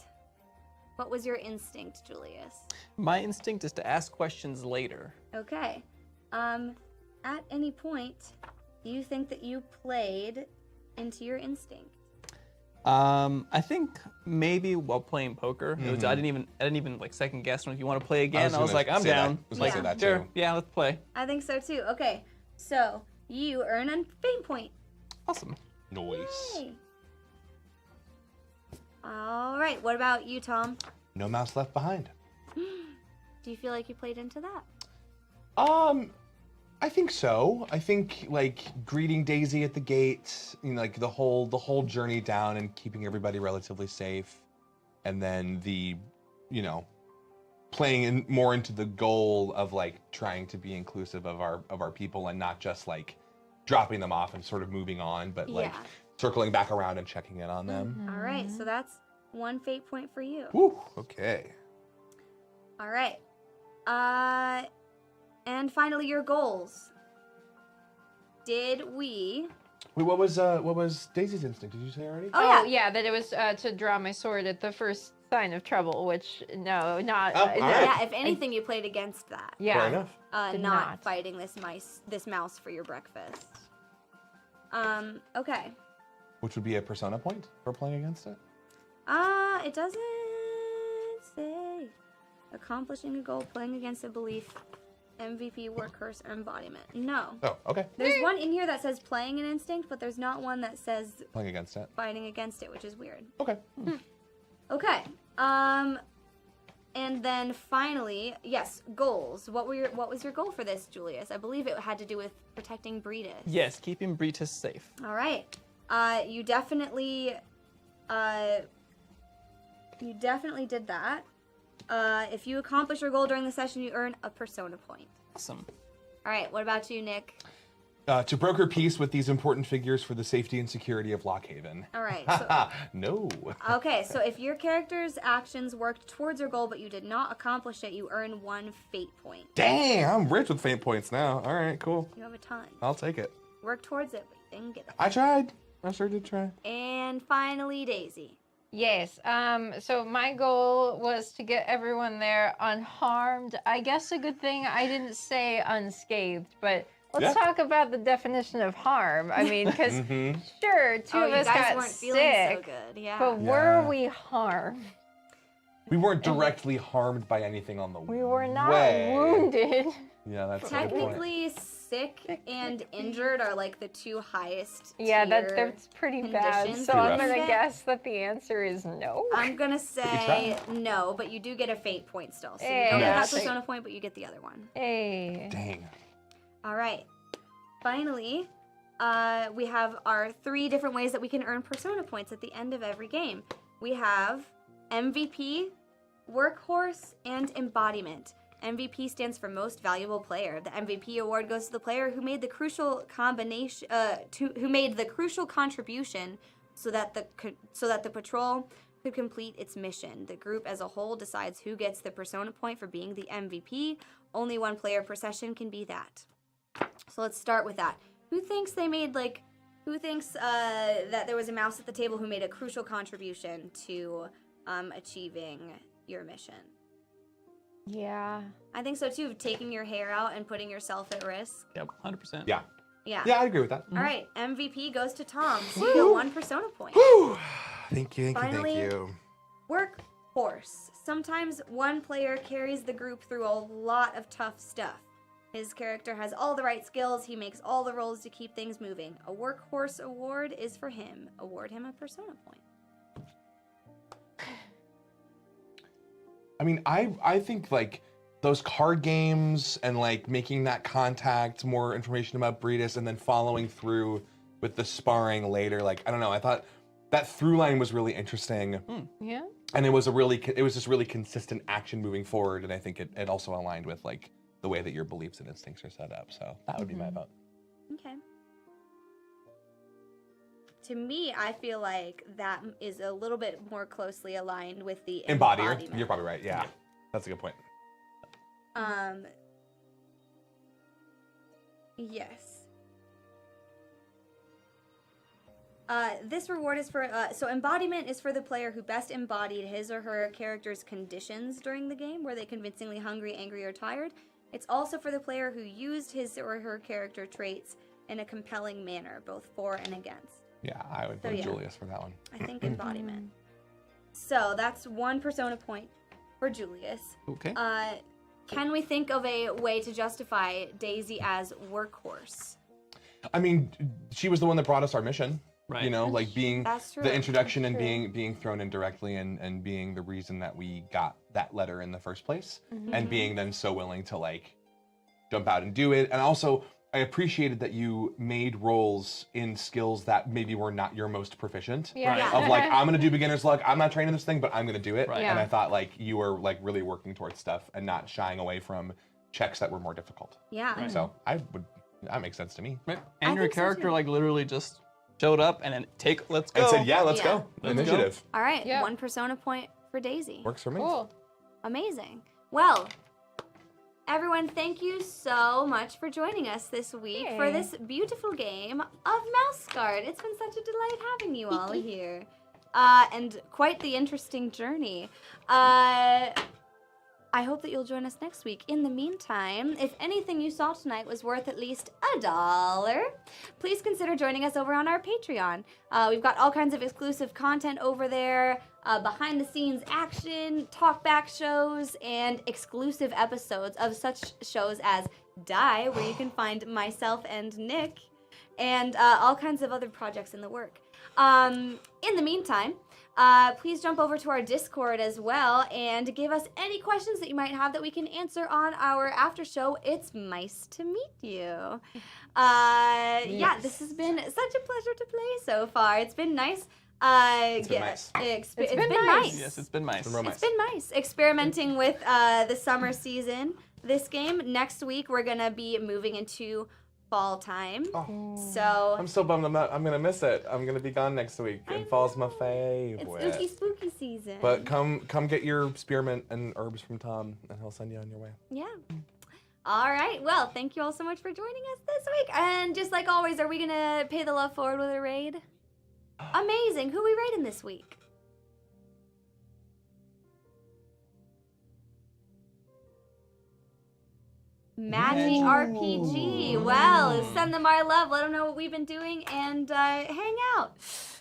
What was your instinct, Julius? My instinct is to ask questions later. Okay. At any point, do you think that you played into your instinct? I think maybe while playing poker, it was, I didn't even like second guess. If you want to play again, I was like, I'm down. I was gonna say that Sure, too. yeah, let's play. I think so too. Okay. So you earn a fame point. Awesome. Nice. Yay. All right. What about you, Tom? No mouse left behind. Do you feel like you played into that? I think so. I think like greeting Daisy at the gate, you know, like the whole journey down and keeping everybody relatively safe, and then playing more into the goal of like trying to be inclusive of our people and not just like dropping them off and sort of moving on, but like Yeah. circling back around and checking in on them. All right. So that's 1 fate point for you. Woo. Okay. All right. And finally, your goals. Did we? Wait, what was Daisy's instinct? Did you say already? Oh, yeah. Yeah, that it was to draw my sword at the first sign of trouble, which, no, not... Oh, all right. Yeah. If anything, you played against that. Yeah. Fair enough. Did Not not. fighting this mouse for your breakfast. Okay. Which would be a persona point for playing against it? It doesn't say. Accomplishing a goal, playing against a belief, MVP, workhorse, or embodiment. No. Oh, okay. There's one in here that says playing an instinct, but there's not one that says Playing against it. fighting against it, which is weird. Okay. Okay. And then finally, yes, goals. What was your goal for this, Julius? I believe it had to do with protecting Breedis. Yes, keeping Bretus safe. All right. You definitely did that. If you accomplish your goal during the session, you earn a persona point. Awesome. All right. What about you, Nick? To broker peace with these important figures for the safety and security of Lockhaven. All right. So, No. okay. So if your character's actions worked towards your goal, but you did not accomplish it, you earn 1 fate point. Dang, I'm rich with fate points now. All right, cool. You have a ton. I'll take it. Work towards it, but you didn't get it. I tried. I sure did try. And finally, Daisy. Yes. So my goal was to get everyone there unharmed. I guess a good thing I didn't say unscathed, but let's Yeah. talk about the definition of harm. I mean, because sure, two of you us guys got weren't feeling sick, so good. Yeah. but were we harmed? We weren't directly harmed by anything on the way. We were not wounded. Yeah, that's a good point. Technically, sick and injured are like the 2 highest. Yeah, tier that's pretty bad. conditions So Pretty I'm rough. gonna guess that the answer is no. I'm gonna say no, but you do get a fate point still. So you Hey, don't get that Yes. persona point, but you get the other one. Hey. Dang. All right. Finally, we have our 3 different ways that we can earn persona points at the end of every game. We have MVP, workhorse, and embodiment. MVP stands for most valuable player. The MVP award goes to the player who made the crucial contribution so that the patrol could complete its mission. The group as a whole decides who gets the persona point for being the MVP. Only 1 player per session can be that. So let's start with that. Who thinks that there was a mouse at the table who made a crucial contribution to achieving your mission? Yeah. I think so too, taking your hair out and putting yourself at risk. Yep, 100%. Yeah. Yeah. Yeah, I agree with that. All right, MVP goes to Tom. So you get 1 persona point. Whew. Thank you, Finally- Workhorse. Sometimes one player carries the group through a lot of tough stuff. His character has all the right skills. He makes all the rolls to keep things moving. A workhorse award is for him. Award him a persona point. I mean, I think like those card games and like making that contact, more information about Breedis, and then following through with the sparring later. Like, I don't know. I thought that through line was really interesting. Yeah. And it was just really consistent action moving forward, and I think it also aligned with like the way that your beliefs and instincts are set up. So that would be my vote. Okay. To me, I feel like that is a little bit more closely aligned with the Embodier. embodiment. You're probably right. Yeah, that's a good point. Yes. This reward is for, so embodiment is for the player who best embodied his or her character's conditions during the game. Were they convincingly hungry, angry, or tired? It's also for the player who used his or her character traits in a compelling manner, both for and against. Yeah, I would So, vote yeah. Julius for that one. I think embodiment. So that's one persona point for Julius. Okay. Can we think of a way to justify Daisy as workhorse? I mean, she was the one that brought us our mission. Right. You know, like being That's true. the introduction That's and being thrown in directly and being the reason that we got that letter in the first place, and being then so willing to like jump out and do it. And also, I appreciated that you made roles in skills that maybe were not your most proficient. Yeah. Right. Yeah. Of like, I'm gonna do beginner's luck. I'm not trained in this thing, but I'm gonna do it. Right. Yeah. And I thought like you were like really working towards stuff and not shying away from checks that were more difficult. Yeah. So that makes sense to me. Right. I And your think so, character too. like literally just showed up and then let's go. And said, yeah, let's Yeah. go. Let's Initiative. All right. Yeah. One persona point for Daisy. Works for me. Cool. Amazing. Well, everyone, thank you so much for joining us this week for Yay. this beautiful game of Mouse Guard. It's been such a delight having you all here. And quite the interesting journey. I hope that you'll join us next week. In the meantime, if anything you saw tonight was worth at least $1, please consider joining us over on our Patreon. We've got all kinds of exclusive content over there, behind the scenes action, talkback shows, and exclusive episodes of such shows as Die, where you can find myself and Nick, and all kinds of other projects in the work. In the meantime, please jump over to our Discord as well and give us any questions that you might have that we can answer on our after show. It's nice to meet you. Yeah, this has been such a pleasure to play so far. It's been nice. It's been nice. It's been been nice. nice. Yes, it's been nice. It's been real It's been nice experimenting with the summer season. This game next week we're gonna be moving into fall time. Oh. So I'm so bummed I'm gonna miss it. I'm gonna be gone next week, I and fall's my it's favorite. spooky season. But come get your spearmint and herbs from Tom, and he'll send you on your way. Yeah. All right. Well, thank you all so much for joining us this week. And just like always, are we gonna pay the love forward with a raid? Amazing. Who are we raiding this week? Magi RPG. Well, send them our love. Let them know what we've been doing and hang out.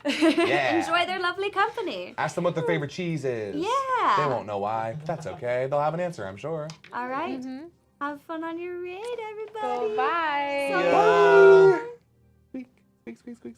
Yeah. Enjoy their lovely company. Ask them what their favorite cheese is. Yeah. They won't know why, but that's okay. They'll have an answer, I'm sure. All right. Have fun on your raid, everybody. Bye. So Bye. Squeak, squeak, squeak, squeak.